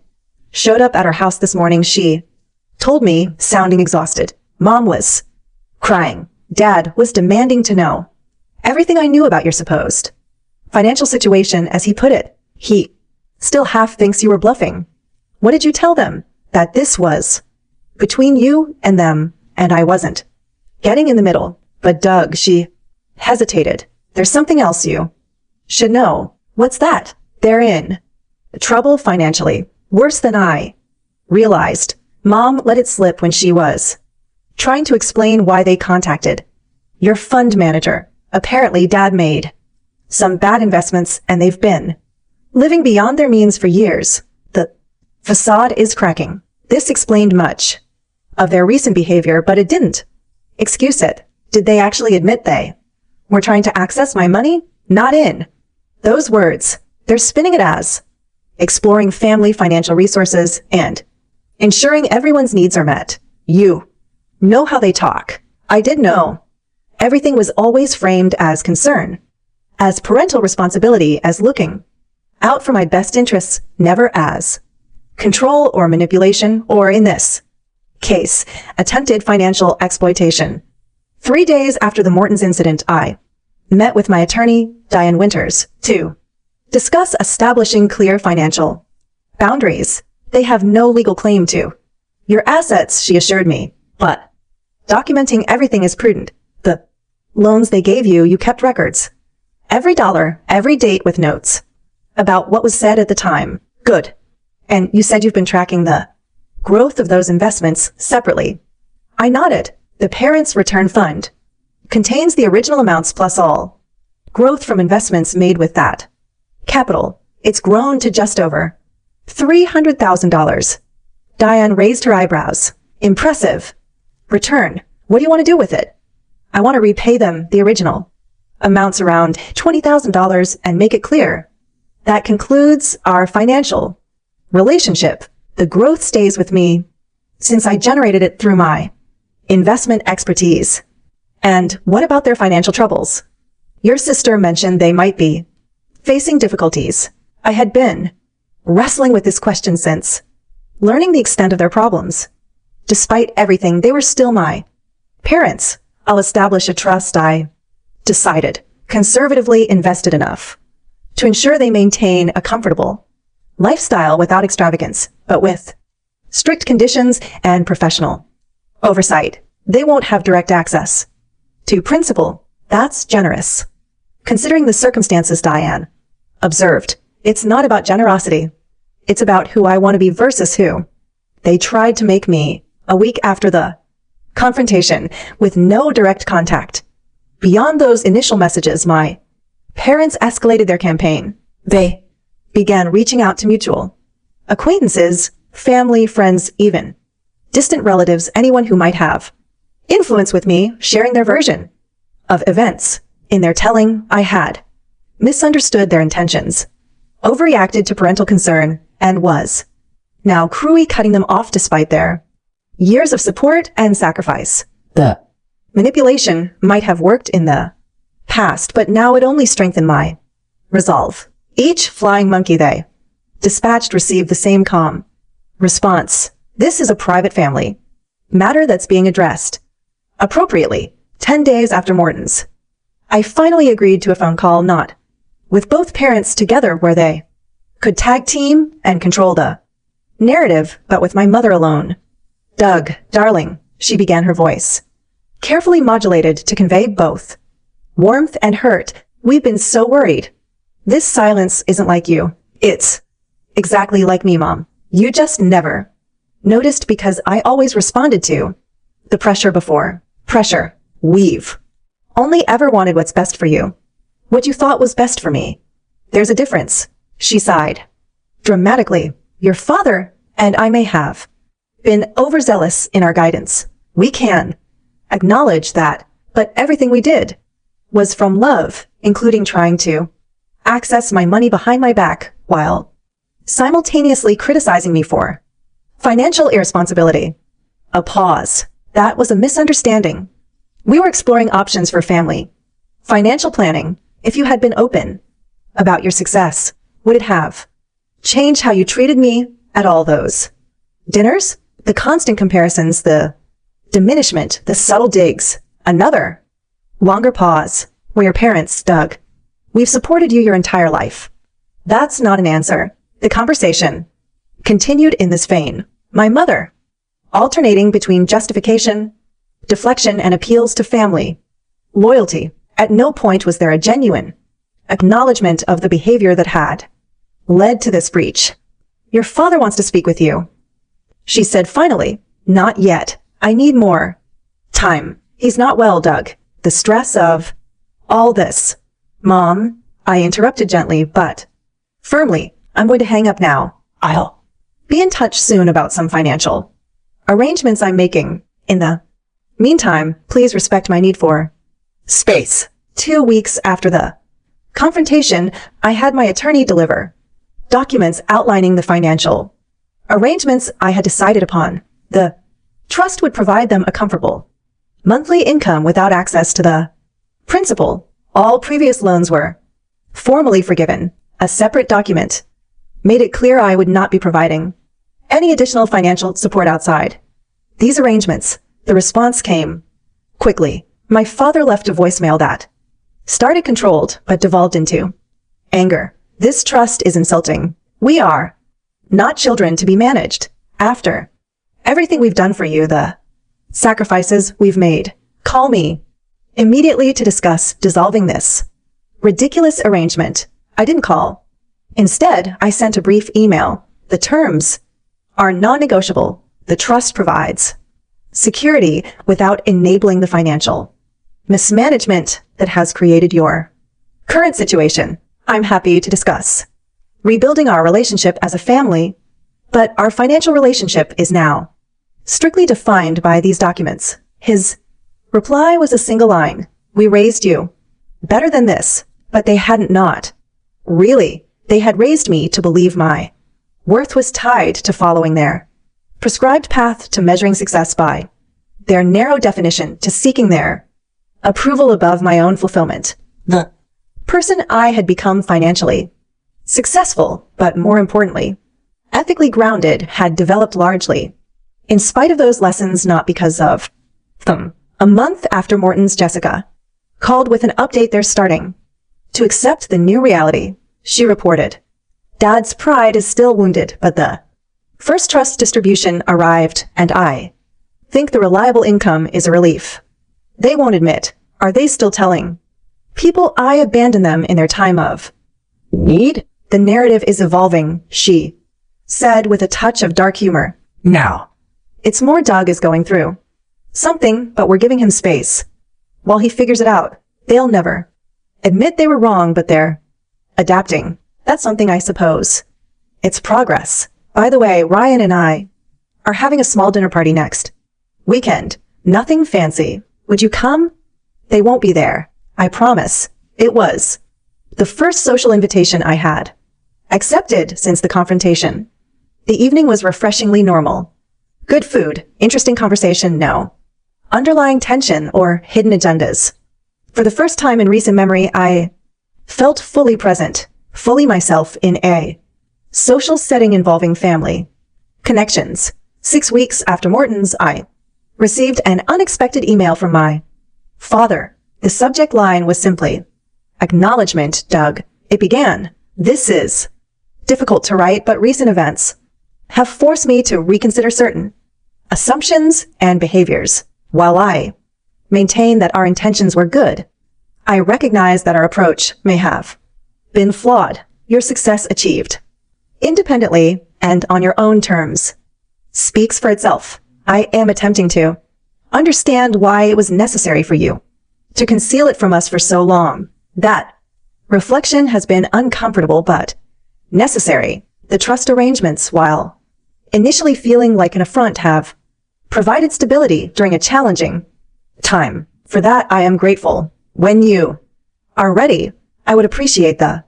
showed up at our house this morning. She told me, sounding exhausted. Mom was crying. Dad was demanding to know everything I knew about your supposed financial situation. As he put it, he still half thinks you were bluffing. What did you tell them? That this was between you and them, and I wasn't getting in the middle. But Doug, she hesitated. There's something else you should know. What's that? They're in trouble financially. Worse than I realized. Mom let it slip when she was trying to explain why they contacted your fund manager. Apparently, Dad made some bad investments and they've been living beyond their means for years. The facade is cracking. This explained much of their recent behavior, but it didn't excuse it. Did they actually admit they were trying to access my money? Not in those words. They're spinning it as exploring family financial resources and ensuring everyone's needs are met. You know how they talk. I did know. Everything was always framed as concern, as parental responsibility, as looking out for my best interests, never as control or manipulation, or in this case, attempted financial exploitation. 3 days after the Mortons incident, I Met with my attorney, Diane Winters, to discuss establishing clear financial boundaries. They have no legal claim to your assets, she assured me, but documenting everything is prudent. The loans they gave you, you kept records. Every dollar, every date with notes about what was said at the time. Good. And you said you've been tracking the growth of those investments separately. I nodded. The Parents' Return Fund contains the original amounts plus all growth from investments made with that capital. It's grown to just over $300,000. Diane raised her eyebrows. Impressive. Return. What do you want to do with it? I want to repay them the original amounts around $20,000 and make it clear. That concludes our financial relationship. The growth stays with me since I generated it through my investment expertise. And what about their financial troubles? Your sister mentioned they might be facing difficulties. I had been wrestling with this question since learning the extent of their problems. Despite everything, they were still my parents. I'll establish a trust, I decided, conservatively invested enough to ensure they maintain a comfortable lifestyle without extravagance, but with strict conditions and professional oversight. They won't have direct access to principal. That's generous. Considering the circumstances, Diane observed, it's not about generosity. It's about who I want to be versus who they tried to make me. A week after the confrontation, with no direct contact beyond those initial messages, my parents escalated their campaign. They began reaching out to mutual acquaintances, family, friends, even distant relatives, anyone who might have influence with me, sharing their version of events. In their telling, I had misunderstood their intentions, overreacted to parental concern, and was now cruelly cutting them off despite their years of support and sacrifice. The manipulation might have worked in the past, but now it only strengthened my resolve. Each flying monkey they dispatched received the same calm response. This is a private family matter that's being addressed appropriately. 10 days after Morton's, I finally agreed to a phone call, not with both parents together where they could tag team and control the narrative, but with my mother alone. Doug, darling, she began, her voice carefully modulated to convey both warmth and hurt. We've been so worried. This silence isn't like you. It's exactly like me, Mom. You just never noticed because I always responded to the pressure before. Pressure. We've only ever wanted what's best for you. What you thought was best for me. There's a difference. She sighed dramatically. Your father and I may have been overzealous in our guidance. We can acknowledge that, but everything we did was from love, including trying to access my money behind my back while simultaneously criticizing me for financial irresponsibility. A pause. That was a misunderstanding. We were exploring options for family financial planning. If you had been open about your success, would it have changed how you treated me at all those dinners? The constant comparisons, the diminishment, the subtle digs. Another longer pause. Were your parents, Doug? We've supported you your entire life. That's not an answer. The conversation continued in this vein. My mother, alternating between justification, deflection, and appeals to family loyalty. At no point was there a genuine acknowledgement of the behavior that had led to this breach. Your father wants to speak with you, she said finally. Not yet. I need more time. He's not well, Doug. The stress of all this. Mom, I interrupted gently, but firmly. I'm going to hang up now. I'll be in touch soon about some financial arrangements I'm making. In the meantime, please respect my need for space. 2 weeks after the confrontation, I had my attorney deliver documents outlining the financial arrangements I had decided upon. The trust would provide them a comfortable monthly income without access to the principal. All previous loans were formally forgiven. A separate document made it clear I would not be providing any additional financial support outside these arrangements. The response came quickly. My father left a voicemail that Started controlled, but devolved into anger. This trust is insulting. We are not children to be managed. After everything we've done for you, the sacrifices we've made, call me immediately to discuss dissolving this ridiculous arrangement. I didn't call. Instead, I sent a brief email. The terms are non-negotiable. The trust provides security without enabling the financial mismanagement that has created your current situation. I'm happy to discuss rebuilding our relationship as a family, but our financial relationship is now strictly defined by these documents. His reply was a single line. We raised you better than this, but they hadn't not. Really, they had raised me to believe my worth was tied to following their prescribed path to measuring success by their narrow definition to seeking their approval above my own fulfillment. The person I had become financially successful, but more importantly, ethically grounded, had developed largely in spite of those lessons, not because of them. A month after Morton's, Jessica called with an update. They're starting to accept the new reality, she reported. Dad's pride is still wounded, but the first trust distribution arrived, and I think the reliable income is a relief. They won't admit. Are they still telling people I abandoned them in their time of need? The narrative is evolving, she said with a touch of dark humor. Now, it's more Doug is going through something, but we're giving him space while he figures it out. They'll never admit they were wrong, but they're adapting. That's something, I suppose. It's progress. By the way, Ryan and I are having a small dinner party next weekend. Nothing fancy. Would you come? They won't be there. I promise. It was the first social invitation I had accepted since the confrontation. The evening was refreshingly normal. Good food, interesting conversation, no underlying tension or hidden agendas. For the first time in recent memory, I felt fully present, fully myself in a social setting involving family connections. 6 weeks after Morton's, I received an unexpected email from my father. The subject line was simply, "Acknowledgement, Doug." It began, "This is difficult to write, but recent events have forced me to reconsider certain assumptions and behaviors. While I maintain that our intentions were good, I recognize that our approach may have been flawed. Your success achieved independently and on your own terms speaks for itself. I am attempting to understand why it was necessary for you to conceal it from us for so long. That reflection has been uncomfortable but necessary. The trust arrangements, while initially feeling like an affront, have provided stability during a challenging time. For that, I am grateful. When you are ready, I would appreciate the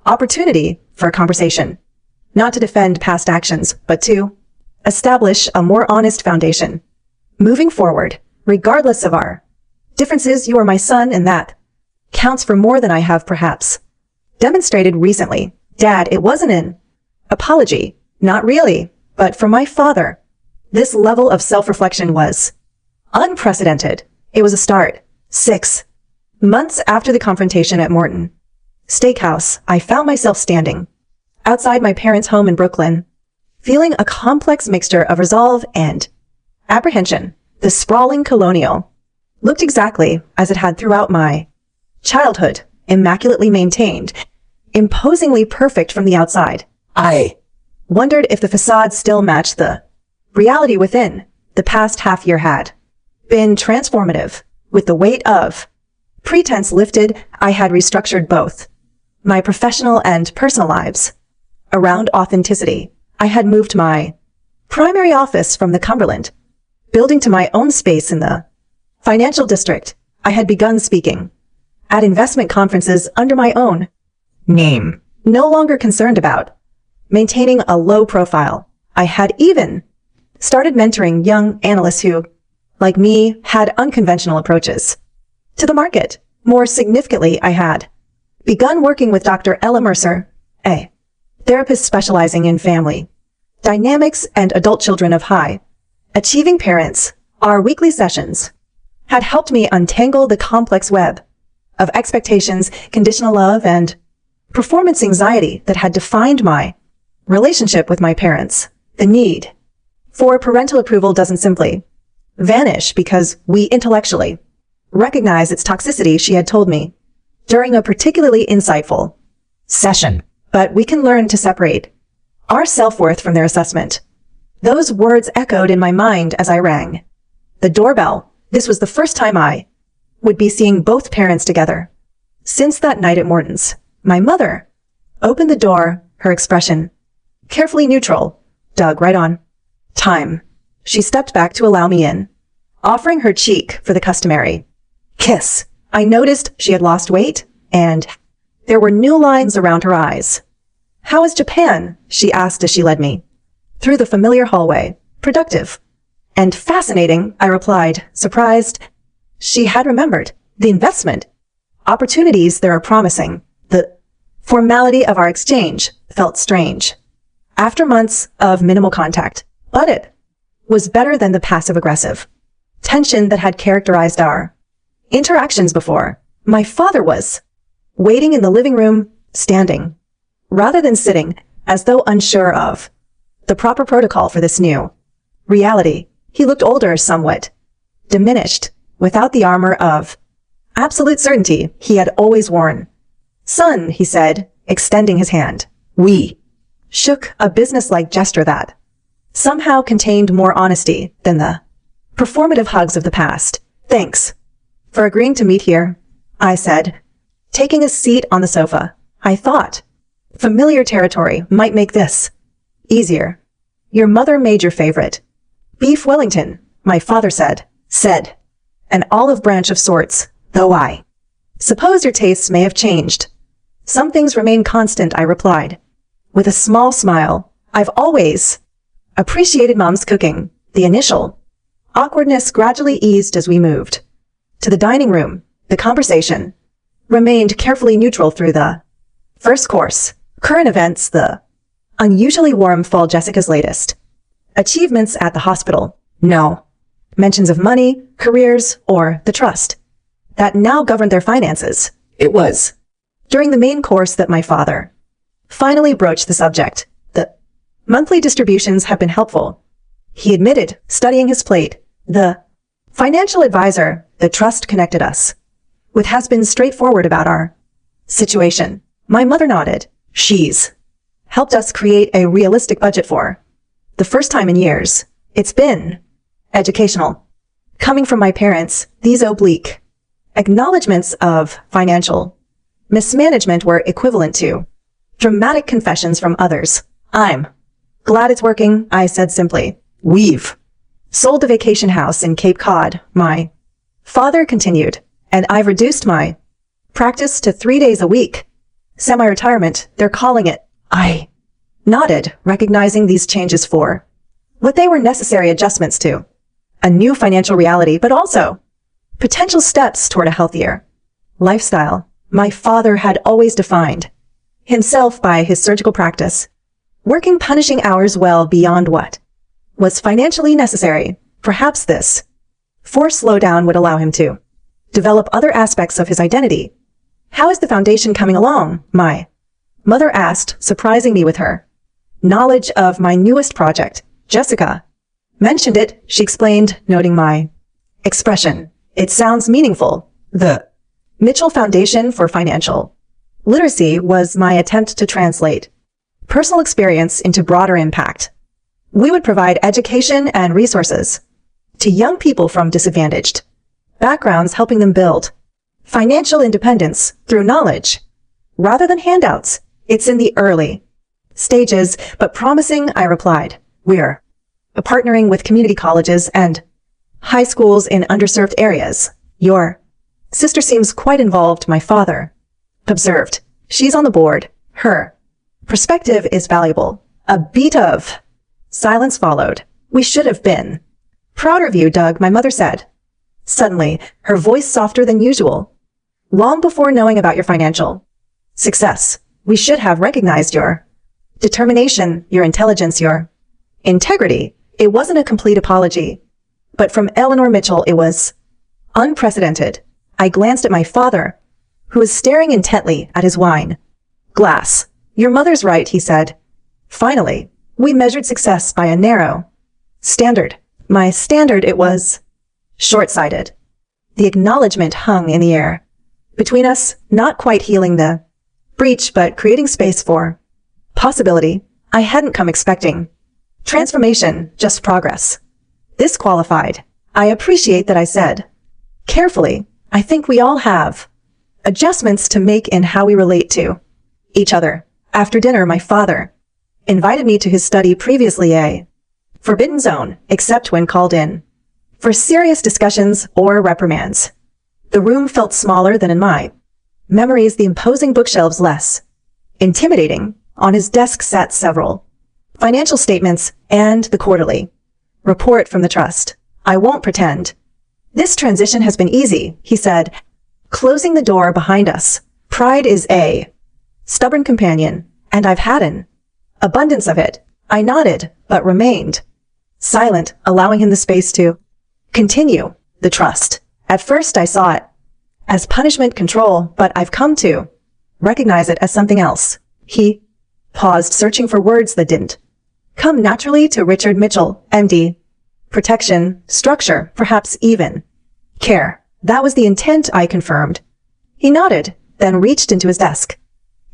opportunity for a conversation, not to defend past actions, but to establish a more honest foundation. Moving forward, regardless of our differences, you are my son, and that counts for more than I have perhaps demonstrated recently. Dad, it wasn't an apology. Not really. But for my father, this level of self-reflection was unprecedented. It was a start. 6 months after the confrontation at Morton Steakhouse, I found myself standing outside my parents' home in Brooklyn, feeling a complex mixture of resolve and apprehension. The sprawling Colonial looked exactly as it had throughout my childhood, immaculately maintained, imposingly perfect from the outside. I wondered if the facade still matched the reality within. The past half year had been transformative. With the weight of pretense lifted, I had restructured both my professional and personal lives around authenticity. I had moved my primary office from the Cumberland building to my own space in the financial district. I had begun speaking at investment conferences under my own name, no longer concerned about maintaining a low profile. I had even started mentoring young analysts who, like me, had unconventional approaches to the market. More significantly, I had begun working with Dr. Ella Mercer, a therapist specializing in family dynamics and adult children of high achieving parents. Our weekly sessions had helped me untangle the complex web of expectations, conditional love, and performance anxiety that had defined my relationship with my parents. The need for parental approval doesn't simply vanish because we intellectually recognize its toxicity, she had told me during a particularly insightful session. But we can learn to separate our self-worth from their assessment. Those words echoed in my mind as I rang the doorbell. This was the first time I would be seeing both parents together since that night at Morton's. My mother opened the door, her expression carefully neutral. Doug, right on time. She stepped back to allow me in, offering her cheek for the customary kiss. I noticed she had lost weight, and there were new lines around her eyes. How is Japan? She asked as she led me through the familiar hallway. Productive and fascinating, I replied, surprised. She had remembered the investment opportunities there are promising. The formality of our exchange felt strange. After months of minimal contact, but it was better than the passive-aggressive tension that had characterized our interactions before. My father was waiting in the living room, standing, rather than sitting, as though unsure of the proper protocol for this new reality. He looked older, somewhat diminished, without the armor of absolute certainty he had always worn. Son, he said, extending his hand. We shook a businesslike gesture that somehow contained more honesty than the performative hugs of the past. Thanks for agreeing to meet here, I said, taking a seat on the sofa. I thought familiar territory might make this easier. Your mother made your favorite beef Wellington, my father said, an olive branch of sorts, though I suppose your tastes may have changed. Some things remain constant, I replied, with a small smile. I've always appreciated Mom's cooking. The initial awkwardness gradually eased as we moved to the dining room. The conversation remained carefully neutral through the first course. Current events, the unusually warm fall, Jessica's latest achievements at the hospital. No mentions of money, careers, or the trust that now governed their finances. It was during the main course that my father finally broached the subject. The monthly distributions have been helpful, he admitted, studying his plate. The financial advisor the trust connected us with has been straightforward about our situation. My mother nodded. She's helped us create a realistic budget for the first time in years. It's been educational. Coming from my parents, these oblique acknowledgments of financial mismanagement were equivalent to dramatic confessions from others. I'm glad it's working, I said simply. We've sold a vacation house in Cape Cod, my father continued, and I've reduced my practice to 3 days a week. Semi-retirement, they're calling it. I nodded, recognizing these changes for what they were necessary adjustments to a new financial reality, but also potential steps toward a healthier lifestyle. My father had always defined himself by his surgical practice, working punishing hours well beyond what was financially necessary. Perhaps this forced slowdown would allow him to develop other aspects of his identity. How is the foundation coming along? My mother asked, surprising me with her knowledge of my newest project. Jessica mentioned it, she explained, noting my expression. It sounds meaningful. The Mitchell Foundation for Financial Literacy was my attempt to translate personal experience into broader impact. We would provide education and resources to young people from disadvantaged backgrounds, helping them build financial independence through knowledge rather than handouts. It's in the early stages, but promising, I replied. We're partnering with community colleges and high schools in underserved areas. Your sister seems quite involved, my father observed. She's on the board. Her perspective is valuable. A beat of silence followed. We should have been prouder of you, Doug, my mother said, suddenly, her voice softer than usual. Long before knowing about your financial success, we should have recognized your determination, your intelligence, your integrity. It wasn't a complete apology, but from Eleanor Mitchell, it was unprecedented. I glanced at my father, who was staring intently at his wine glass. Your mother's right, he said. Finally, we measured success by a narrow standard. My standard, it was short-sighted. The acknowledgement hung in the air. Between us, not quite healing the breach, but creating space for possibility I hadn't come expecting. Transformation, just progress. This qualified. I appreciate that, I said. Carefully, I think we all have adjustments to make in how we relate to each other. After dinner, my father invited me to his study, previously a forbidden zone, except when called in for serious discussions or reprimands. The room felt smaller than in my memories, the imposing bookshelves less intimidating. On his desk sat several financial statements and the quarterly report from the trust. I won't pretend this transition has been easy, he said, closing the door behind us. Pride is a stubborn companion, and I've had an abundance of it. I nodded, but remained silent, allowing him the space to continue. The trust. At first I saw it as punishment, control, but I've come to recognize it as something else. He paused, searching for words that didn't come naturally to Richard Mitchell, MD. Protection, structure, perhaps even care. That was the intent, I confirmed. He nodded, then reached into his desk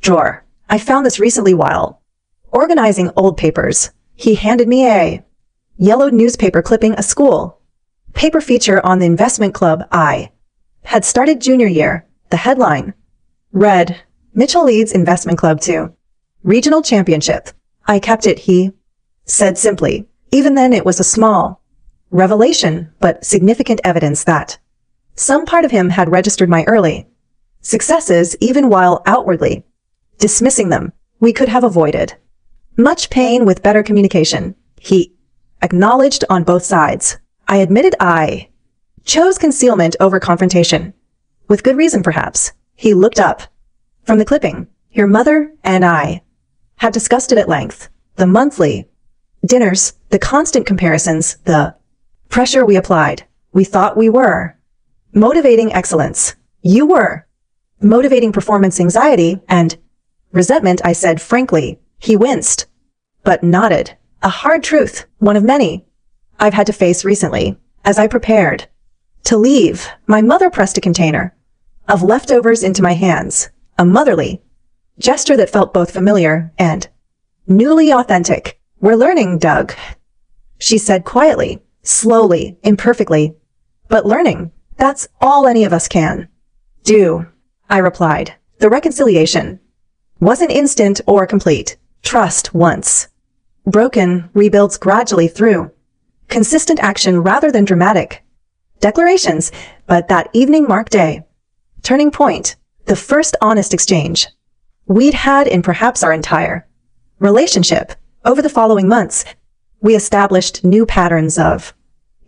drawer. I found this recently while organizing old papers. He handed me a yellowed newspaper clipping, a school paper feature on the investment club I had started junior year. The headline read, Mitchell leads investment club to regional championship. I kept it, he said simply. Even then, it was a small revelation, but significant evidence that some part of him had registered my early successes, even while outwardly dismissing them. We could have avoided much pain with better communication, he acknowledged, on both sides. I admitted I chose concealment over confrontation. With good reason, perhaps. He looked up from the clipping. Your mother and I had discussed it at length. The monthly dinners, the constant comparisons, the pressure we applied. We thought we were motivating excellence. You were motivating performance anxiety and resentment, I said frankly. He winced, but nodded. A hard truth, one of many I've had to face recently. As I prepared to leave, my mother pressed a container of leftovers into my hands, a motherly gesture that felt both familiar and newly authentic. We're learning, Doug, she said quietly, slowly, imperfectly, but learning. That's all any of us can do, I replied. The reconciliation wasn't instant or complete. Trust, once broken, rebuilds gradually through consistent action rather than dramatic declarations. But that evening marked a turning point, the first honest exchange we'd had in perhaps our entire relationship. Over the following months, we established new patterns of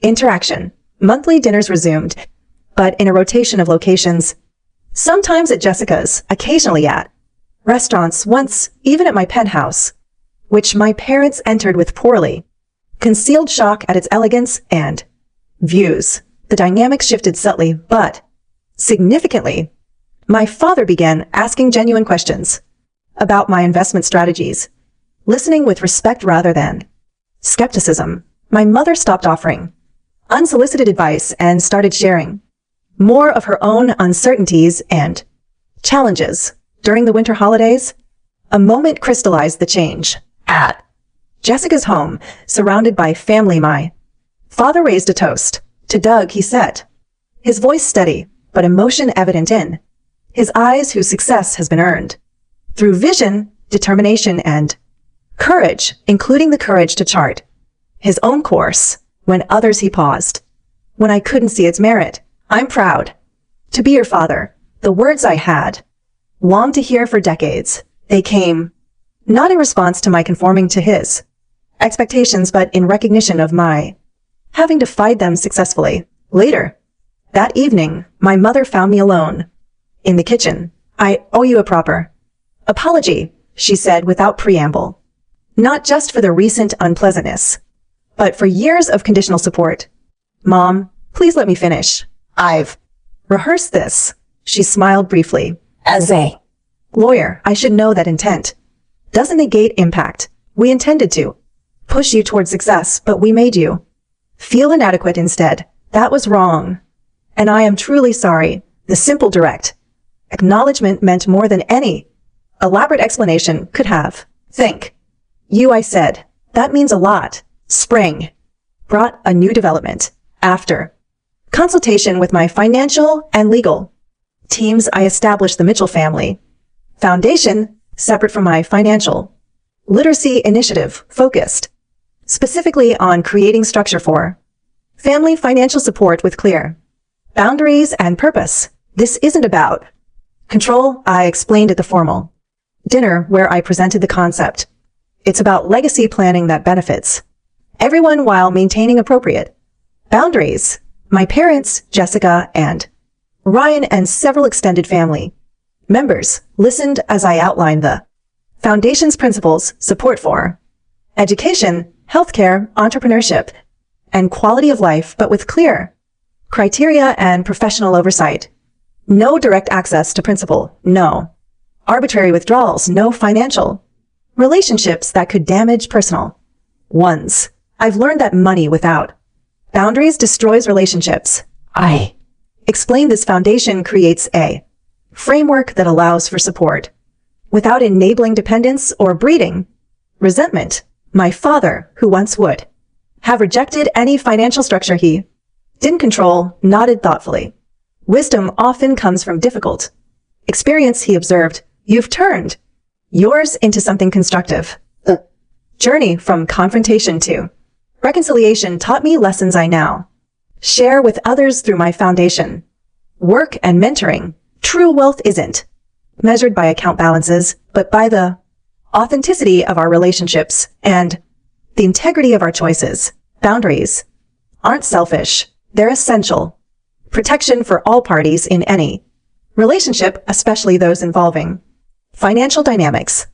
interaction. Monthly dinners resumed, but in a rotation of locations. Sometimes at Jessica's, occasionally at restaurants, once even at my penthouse, which my parents entered with poorly concealed shock at its elegance and views. The dynamic shifted subtly, but significantly. My father began asking genuine questions about my investment strategies, listening with respect rather than skepticism. My mother stopped offering unsolicited advice and started sharing more of her own uncertainties and challenges. During the winter holidays, a moment crystallized the change. At Jessica's home, surrounded by family, my father raised a toast. To Doug, he said, his voice steady, but emotion evident in his eyes, whose success has been earned through vision, determination, and courage, including the courage to chart his own course when others he paused, when I couldn't see its merit. I'm proud to be your father. The words I had longed to hear for decades. They came not in response to my conforming to his expectations, but in recognition of my having defied them successfully. Later that evening, my mother found me alone in the kitchen. I owe you a proper apology, she said without preamble. Not just for the recent unpleasantness, but for years of conditional support. Mom, please let me finish. I've rehearsed this. She smiled briefly. As a lawyer, I should know that intent doesn't negate impact. We intended to push you toward success, but we made you feel inadequate instead. That was wrong. And I am truly sorry. The simple, direct acknowledgement meant more than any elaborate explanation could have. Think. You, I said. That means a lot. Spring brought a new development. After consultation with my financial and legal teams, I established the Mitchell Family Foundation, separate from my financial literacy initiative, focused specifically on creating structure for family financial support with clear boundaries and purpose. This isn't about control, I explained at the formal dinner where I presented the concept. It's about legacy planning that benefits everyone while maintaining appropriate boundaries. My parents, Jessica and Ryan, and several extended family members listened as I outlined the foundation's principles: support for education, healthcare, entrepreneurship, and quality of life, but with clear criteria and professional oversight. No direct access to principal, no arbitrary withdrawals, no financial relationships that could damage personal ones. I've learned that money without boundaries destroys relationships. I explained this foundation creates a framework that allows for support without enabling dependence or breeding resentment. My father, who once would have rejected any financial structure he didn't control, nodded thoughtfully. Wisdom often comes from difficult experience, he observed. You've turned yours into something constructive. The journey from confrontation to reconciliation taught me lessons I now share with others through my foundation work and mentoring. True wealth isn't measured by account balances, but by the authenticity of our relationships and the integrity of our choices. Boundaries aren't selfish. They're essential. Protection for all parties in any relationship, especially those involving financial dynamics.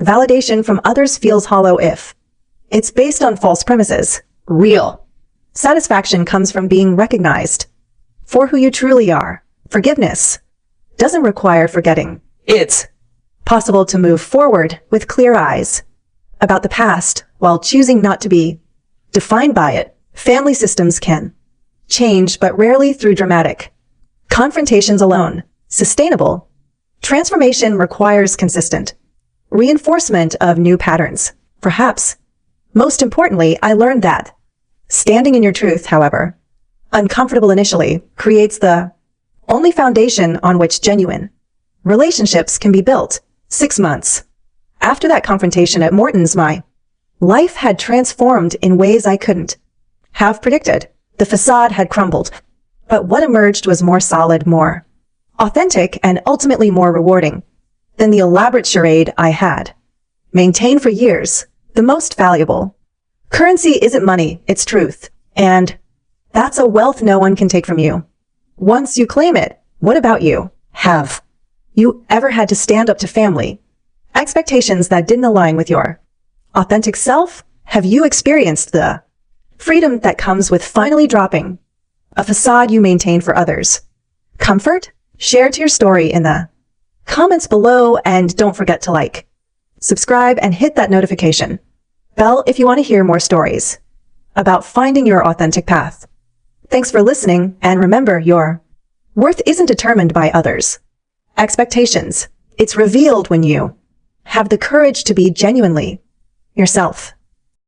Validation from others feels hollow if it's based on false premises. Real satisfaction comes from being recognized for who you truly are. Forgiveness doesn't require forgetting. It's possible to move forward with clear eyes about the past while choosing not to be defined by it. Family systems can change, but rarely through dramatic confrontations alone. Sustainable transformation requires consistent reinforcement of new patterns. Perhaps most importantly, I learned that standing in your truth, however uncomfortable initially, creates the only foundation on which genuine relationships can be built. 6 months after that confrontation at Morton's, my life had transformed in ways I couldn't have predicted. The facade had crumbled, but what emerged was more solid, more authentic, and ultimately more rewarding than the elaborate charade I had maintained for years. The most valuable currency isn't money, it's truth. And that's a wealth no one can take from you once you claim it. What about you? Have you ever had to stand up to family expectations that didn't align with your authentic self? Have you experienced the freedom that comes with finally dropping a facade you maintain for others? Comfort? Share your story in the comments below, and don't forget to like, subscribe, and hit that notification bell if you want to hear more stories about finding your authentic path. Thanks for listening, and remember, your worth isn't determined by others' expectations. It's revealed when you have the courage to be genuinely yourself.